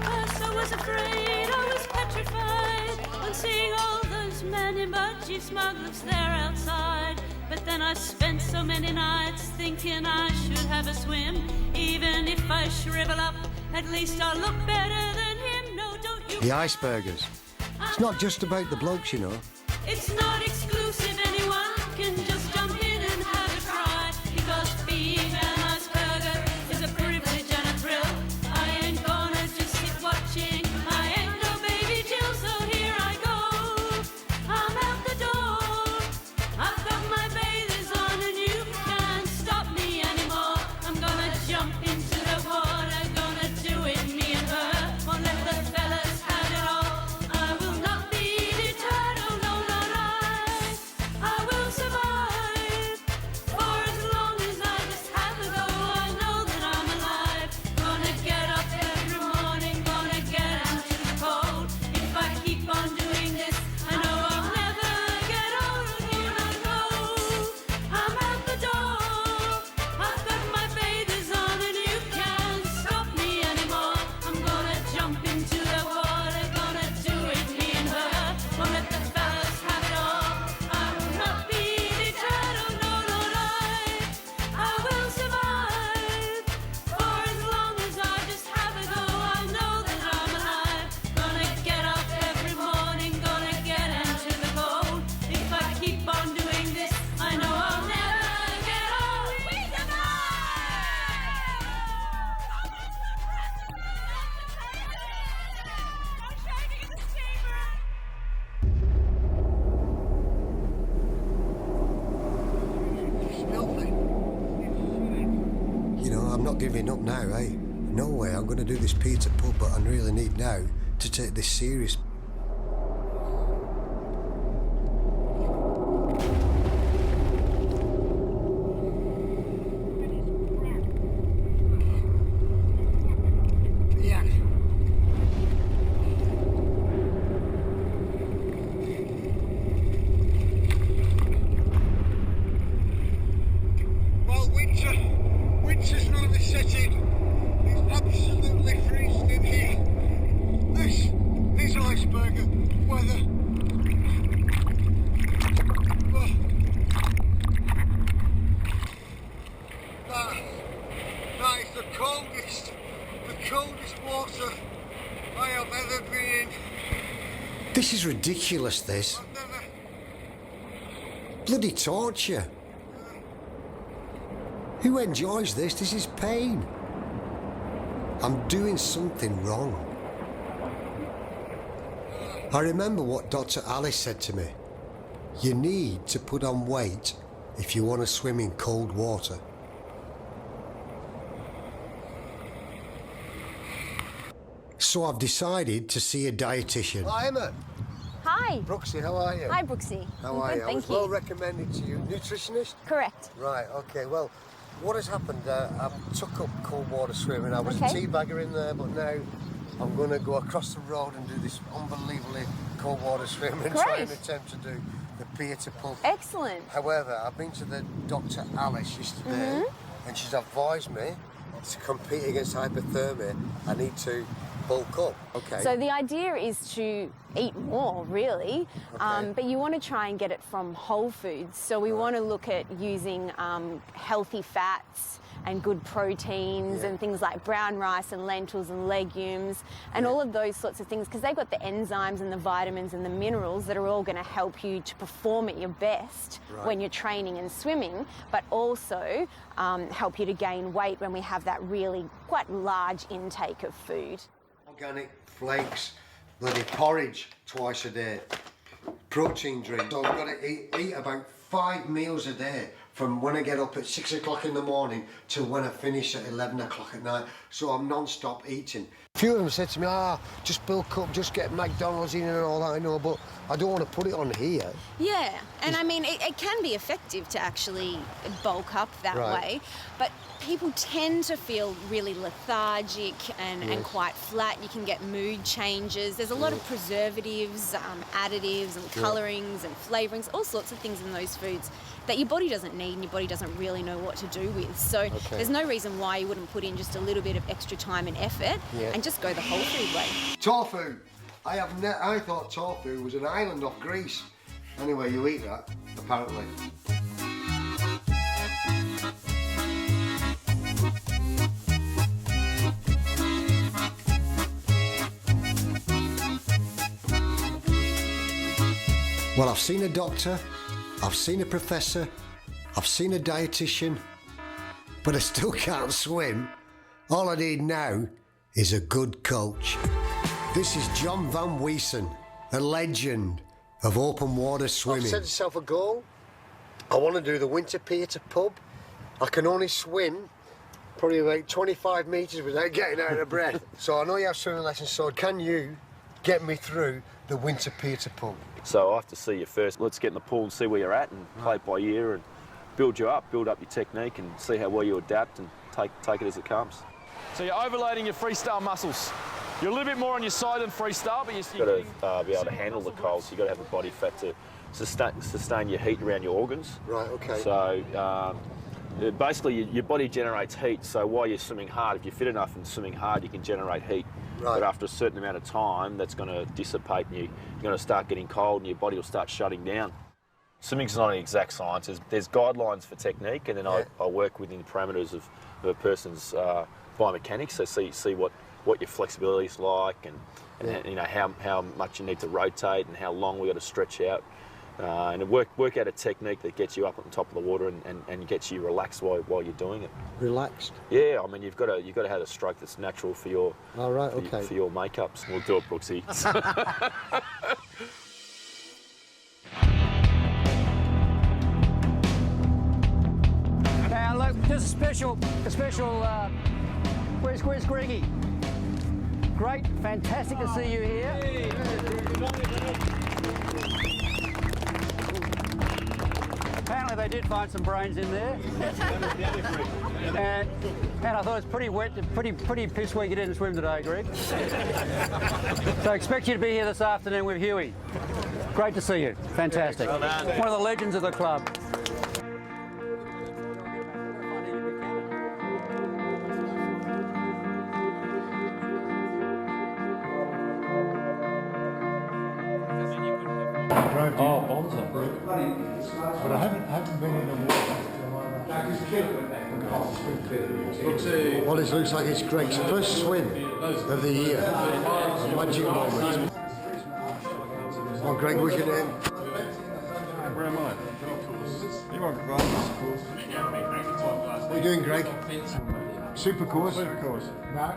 First I was afraid, I was petrified on seeing all those men in budgie smugglers there outside. But then I spent so many nights thinking I should have a swim. Even if I shrivel up, at least I'll look better than him. No, don't you? The ICEBERGERS. It's not just about the blokes, you know. It's not exclusive, anyone can just jump in and have a try. Because being an iceberger is a privilege and a thrill. I ain't gonna just sit watching. I ain't no baby Jill, so here I go. I'm out the door. I've got my bathers on and you can't stop me anymore. I'm gonna jump into the water, gonna do it, me and her. Won't let the fellas have it all. I will not be deterred, oh no, not I. not giving up now, eh? No way, I'm going to do this pier to pub, but I really need now to take this serious. Well, winter's really setting. It's absolutely freezing in here. This is iceberger weather. That is the coldest water I have ever been in. This is ridiculous, this. Bloody torture. Who enjoys this? This is pain. I'm doing something wrong. I remember what Dr. Alice said to me. You need to put on weight if you want to swim in cold water. So I've decided to see a dietitian. Hi, Emma. Hi. Brooksy, how are you? Hi, Brooksy. How I'm are good, you? I thank was you. well recommended to you. Nutritionist? Correct. Right, okay. Well, what has happened, I took up cold water swimming. I was Okay. a teabagger in there, but now I'm going to go across the road and do this unbelievably cold water swim and try and Great. attempt to do the pier to pub. Excellent. However, I've been to the Dr. Alice yesterday and she's advised me to compete against hypothermia. I need to bulk up. Okay. So the idea is to eat more, really, but you want to try and get it from whole foods. So we want to look at using healthy fats and good proteins and things like brown rice and lentils and legumes and all of those sorts of things, because they've got the enzymes and the vitamins and the minerals that are all going to help you to perform at your best when you're training and swimming, but also help you to gain weight when we have that really quite large intake of food. Organic flakes, bloody porridge twice a day, protein drink. So I've got to eat about 5 meals a day from when I get up at 6 o'clock in the morning to when I finish at 11 o'clock at night. So I'm non-stop eating. A few of them said to me, just bulk up, just get McDonald's in and all that, I know, but I don't want to put it on here. Yeah, and I mean, it can be effective to actually bulk up that way, but people tend to feel really lethargic and quite flat. You can get mood changes. There's a lot of preservatives, additives and colourings and flavourings, all sorts of things in those foods that your body doesn't need and your body doesn't really know what to do with. So there's no reason why you wouldn't put in just a little bit of extra time and effort and just go the whole food way. Tofu. I thought tofu was an island off Greece. Anyway, you eat that, apparently. Well, I've seen a doctor, I've seen a professor, I've seen a dietitian, but I still can't swim. All I need now is a good coach. This is John Van Weesen, a legend of open water swimming. I've set myself a goal. I want to do the winter pier to pub. I can only swim probably about 25 metres without getting out of breath. So I know you have swimming lessons, so can you get me through the winter pier to pub? So I have to see you first. Let's get in the pool and see where you're at and play it by ear and build you up, build up your technique and see how well you adapt and take it as it comes. So you're overloading your freestyle muscles. You're a little bit more on your side than freestyle, but You've got to be able to handle the cold, so you've got to have the body fat to sustain your heat around your organs. Right, okay. So basically your body generates heat, so while you're swimming hard, if you're fit enough and swimming hard, you can generate heat. Right. But after a certain amount of time, that's going to dissipate and you're going to start getting cold and your body will start shutting down. Swimming's not an exact science. There's guidelines for technique, and then I work within the parameters of a person's biomechanics, so see what your flexibility is like and you know how much you need to rotate and how long we got to stretch out. And work out a technique that gets you up on the top of the water and gets you relaxed while you're doing it. Relaxed? Yeah, I mean you've got to have a stroke that's natural for your for your makeups. We'll do it, Brooksy. Now look, just a special. Where's Greggy? Great, fantastic to see you here. Apparently they did find some brains in there. and I thought it was pretty wet, pretty piss weak you didn't swim today, Greg. So I expect you to be here this afternoon with Huey. Great to see you. Fantastic. One of the legends of the club. But I haven't been in the water. Well, it looks like it's Greg's first swim of the year. A magic moment. Oh, Greg, what's your name? Where am I? You want What are you doing, Greg? Super course? Super course. No.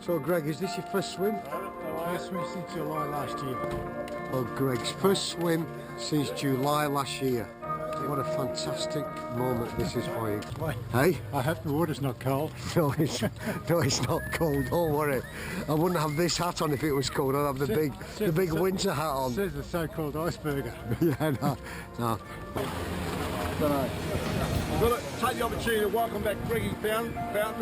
So, Greg, is this your first swim? First swim since July last year. Oh, Greg's first swim since July last year. What a fantastic moment this is for you. Hey? I hope the water's not cold. No, it's not cold. Don't worry. I wouldn't have this hat on if it was cold. I'd have the big winter hat on. It says the so-called iceberger. Yeah, no. I've got to take the opportunity to welcome back Greggy Fountain.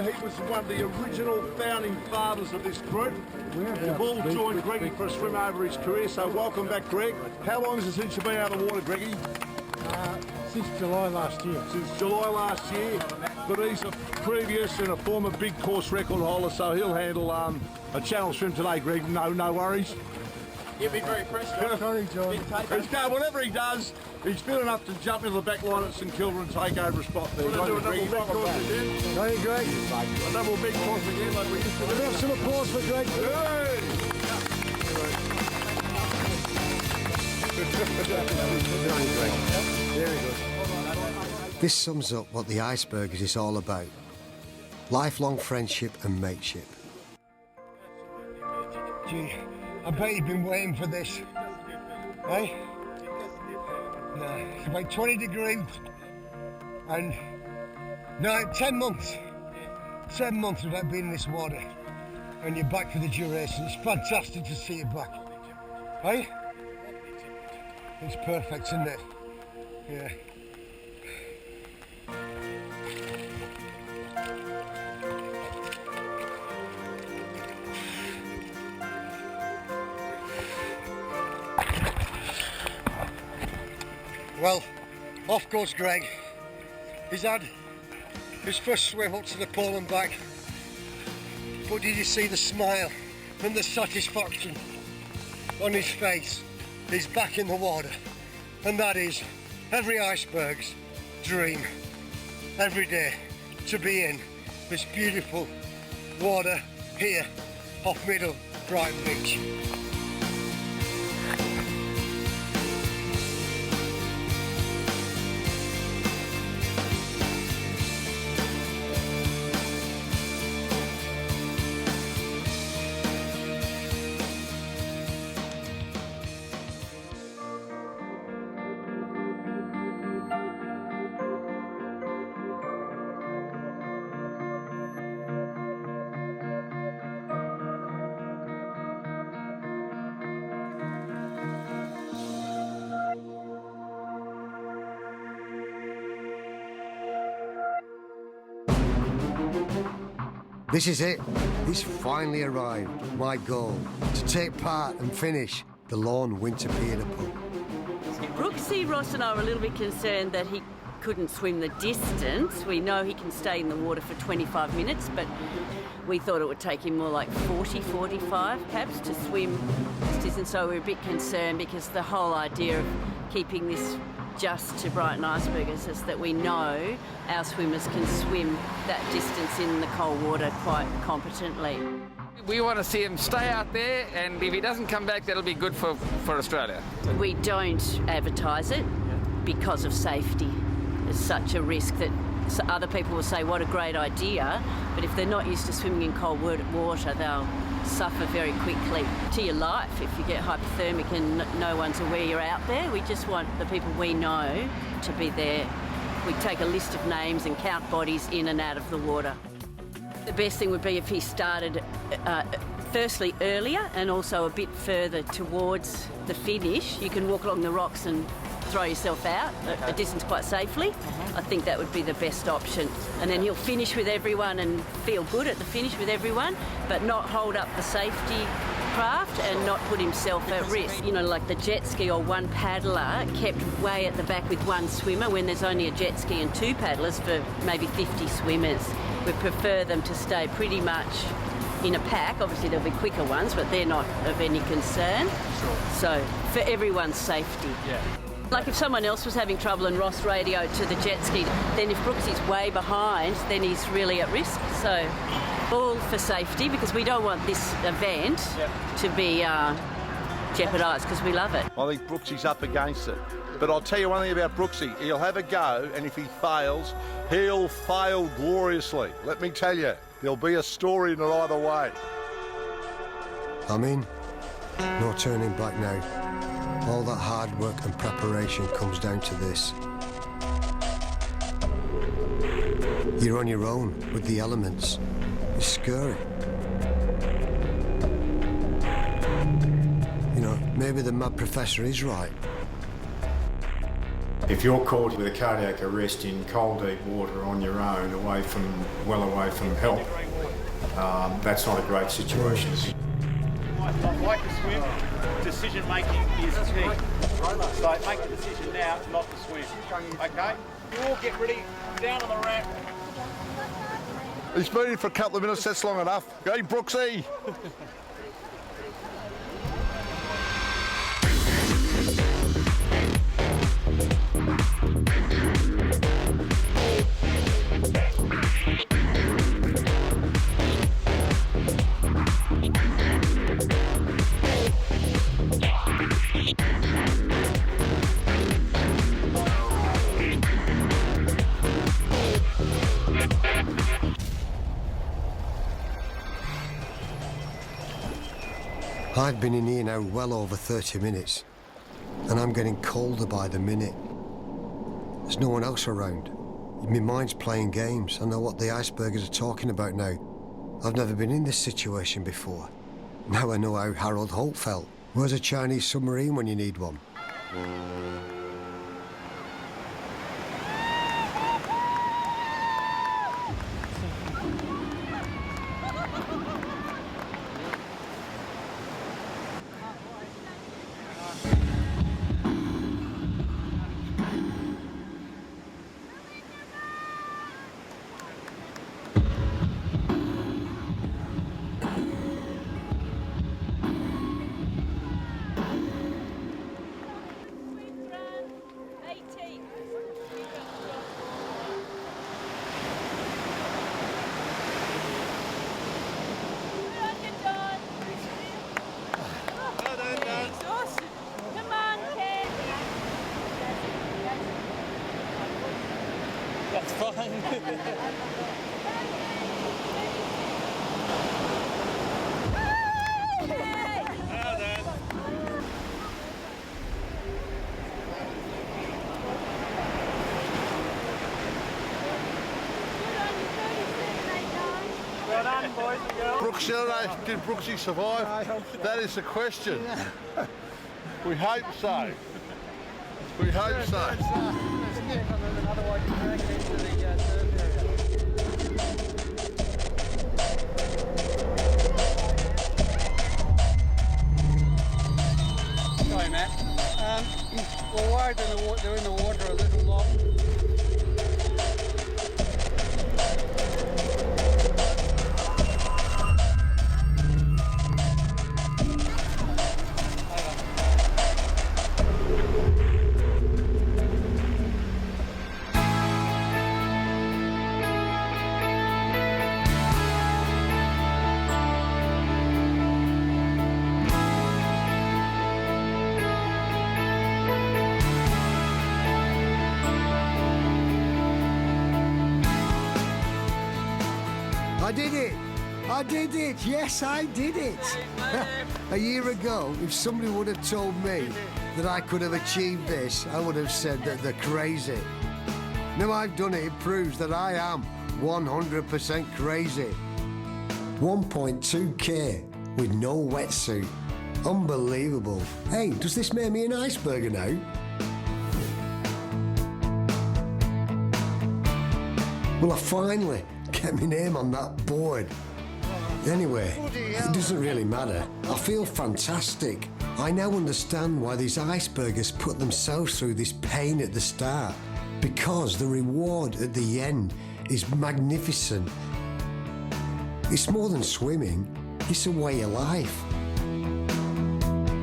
He was one of the original founding fathers of this group. We've all joined Greggy for a swim over his career, so welcome back, Greg. How long is it since you've been out of the water, Greggy? Since July last year. Since July last year. But he's a previous and a former big course record holder, so he'll handle a channel swim today, Greg. No worries. You'll be very impressed. Sorry, John. He's going, whatever he does, he's good enough to jump into the back line at St Kilda and take over a spot there. We're going to do a double big course again. Hey, Greg. A double big course again like we used to do. Let's have some applause for Greg. Hey! This sums up what the Icebergers is all about. Lifelong friendship and mateship. Gee, I bet you've been waiting for this. Hey? No, it's about 20 degrees and 10 months. 7 months without being in this water. And you're back for the duration. It's fantastic to see you back. Hey? It's perfect, isn't it? Yeah. Well, off goes Greg. He's had his first swim up to the pole and back. But did you see the smile and the satisfaction on his face? He's back in the water. And that is every iceberg's dream. Every day to be in this beautiful water here off Middle Brighton Beach. This is it. It's finally arrived. My goal, to take part and finish the Lone Winter Pier Pub. Brooksy, Ross and I were a little bit concerned that he couldn't swim the distance. We know he can stay in the water for 25 minutes, but we thought it would take him more like 40, 45 perhaps to swim this distance, so we're a bit concerned because the whole idea of keeping this just to Brighton Icebergers is that we know our swimmers can swim that distance in the cold water quite competently. We want to see him stay out there, and if he doesn't come back, that'll be good for Australia. We don't advertise it because of safety. There's such a risk that other people will say, what a great idea, but if they're not used to swimming in cold water, they'll suffer very quickly to your life if you get hypothermic and no one's aware you're out there. We just want the people we know to be there. We take a list of names and count bodies in and out of the water. The best thing would be if he started firstly earlier and also a bit further towards the finish. You can walk along the rocks and throw yourself out a distance quite safely. I think that would be the best option. And then he'll finish with everyone and feel good at the finish with everyone, but not hold up the safety craft and not put himself at risk. You know, like the jet ski or one paddler kept way at the back with one swimmer when there's only a jet ski and two paddlers for maybe 50 swimmers. We prefer them to stay pretty much in a pack. Obviously there'll be quicker ones, but they're not of any concern. Sure. So for everyone's safety. Yeah. Like if someone else was having trouble and Ross radioed to the jet ski, then if Brooksy's way behind, then he's really at risk. So all for safety, because we don't want this event to be jeopardised, because we love it. I think Brooksy's up against it. But I'll tell you one thing about Brooksy. He'll have a go, and if he fails, he'll fail gloriously. Let me tell you, there'll be a story in it either way. I'm in. No turning back now. All that hard work and preparation comes down to this. You're on your own with the elements. It's scary. You know, maybe the mad professor is right. If you're caught with a cardiac arrest in cold, deep water on your own, well away from help, that's not a great situation. Like to swim, decision making is key. So make the decision now not to swim. Okay? You all get ready, down on the ramp. He's been in for a couple of minutes, that's long enough. Hey, Brooksy! I've been in here now well over 30 minutes, and I'm getting colder by the minute. There's no one else around. My mind's playing games. I know what the Icebergers are talking about now. I've never been in this situation before. Now I know how Harold Holt felt. Where's a Chinese submarine when you need one? That's fine. Well done, boys and girls. Brooksy, did Brooksy survive? That is the question. We hope so. We hope so. Sorry, Matt. We're worried they're in the water a little long. I did it! I did it! Yes, I did it! A year ago, if somebody would have told me that I could have achieved this, I would have said that they're crazy. Now I've done it, it proves that I am 100% crazy. 1.2k with no wetsuit. Unbelievable. Hey, does this make me an iceberger now? Well, I finally get my name on that board. Anyway, it doesn't really matter. I feel fantastic. I now understand why these icebergers put themselves through this pain at the start, because the reward at the end is magnificent. It's more than swimming, it's a way of life.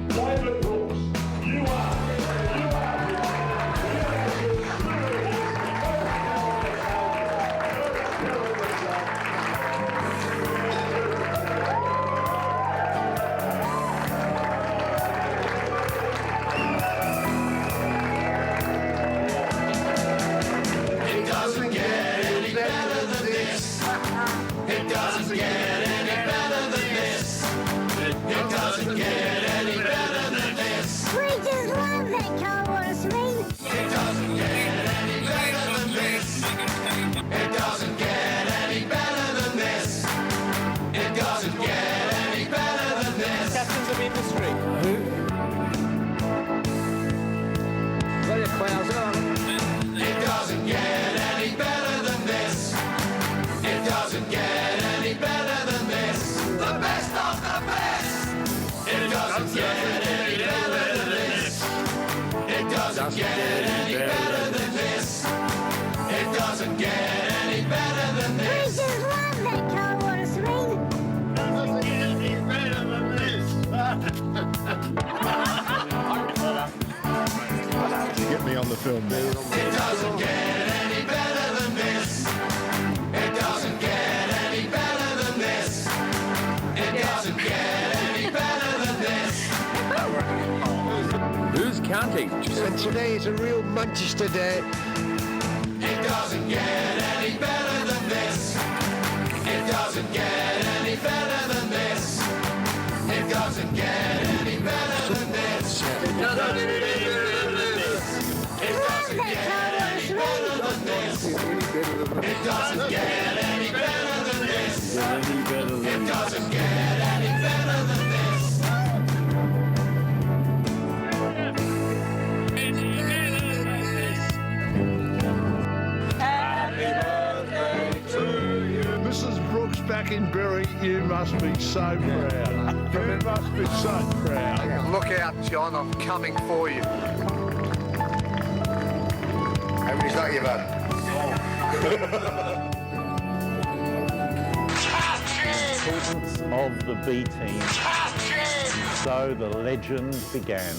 David Brooks, you are. It doesn't get any better than this. It doesn't get any better than this. It doesn't get any better than this. We just love that cold water swim. It doesn't get any better than this. It doesn't get any better than this. It doesn't get any better than this. Captains of industry. Got your clouds on. It doesn't get any better than this. It doesn't get any better than this. The best of the best. It doesn't get any better than this. It doesn't get any better than this. It doesn't get any better than We this. just love that cold water swim. It doesn't get any better than this. Get me on the film there. It doesn't get any better than this. It doesn't get any better than this. It doesn't get any better than this. Who's counting? And today is a real Manchester day. It doesn't get any better than this. It doesn't get any better than this. It doesn't get any better than this. It doesn't get any better than this. It doesn't get any better than this. It doesn't get any better than this. It doesn't get any better than this. Mrs. Brooks back in Bury, you must be so proud. You must be so proud. Look out, John, I'm coming for you. How many's that, you bad? Importance of the B team. So the legend began.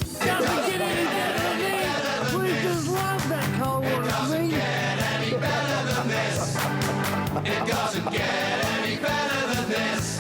We just love that cold water swim. Any better than this. It doesn't get any better than this.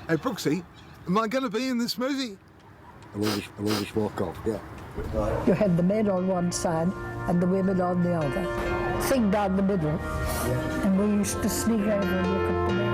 Hey, Brooksy, am I going to be in this movie? And we'll just walk off, yeah. You had the men on one side and the women on the other. Thing down the middle. And we used to sneak over and look at the men.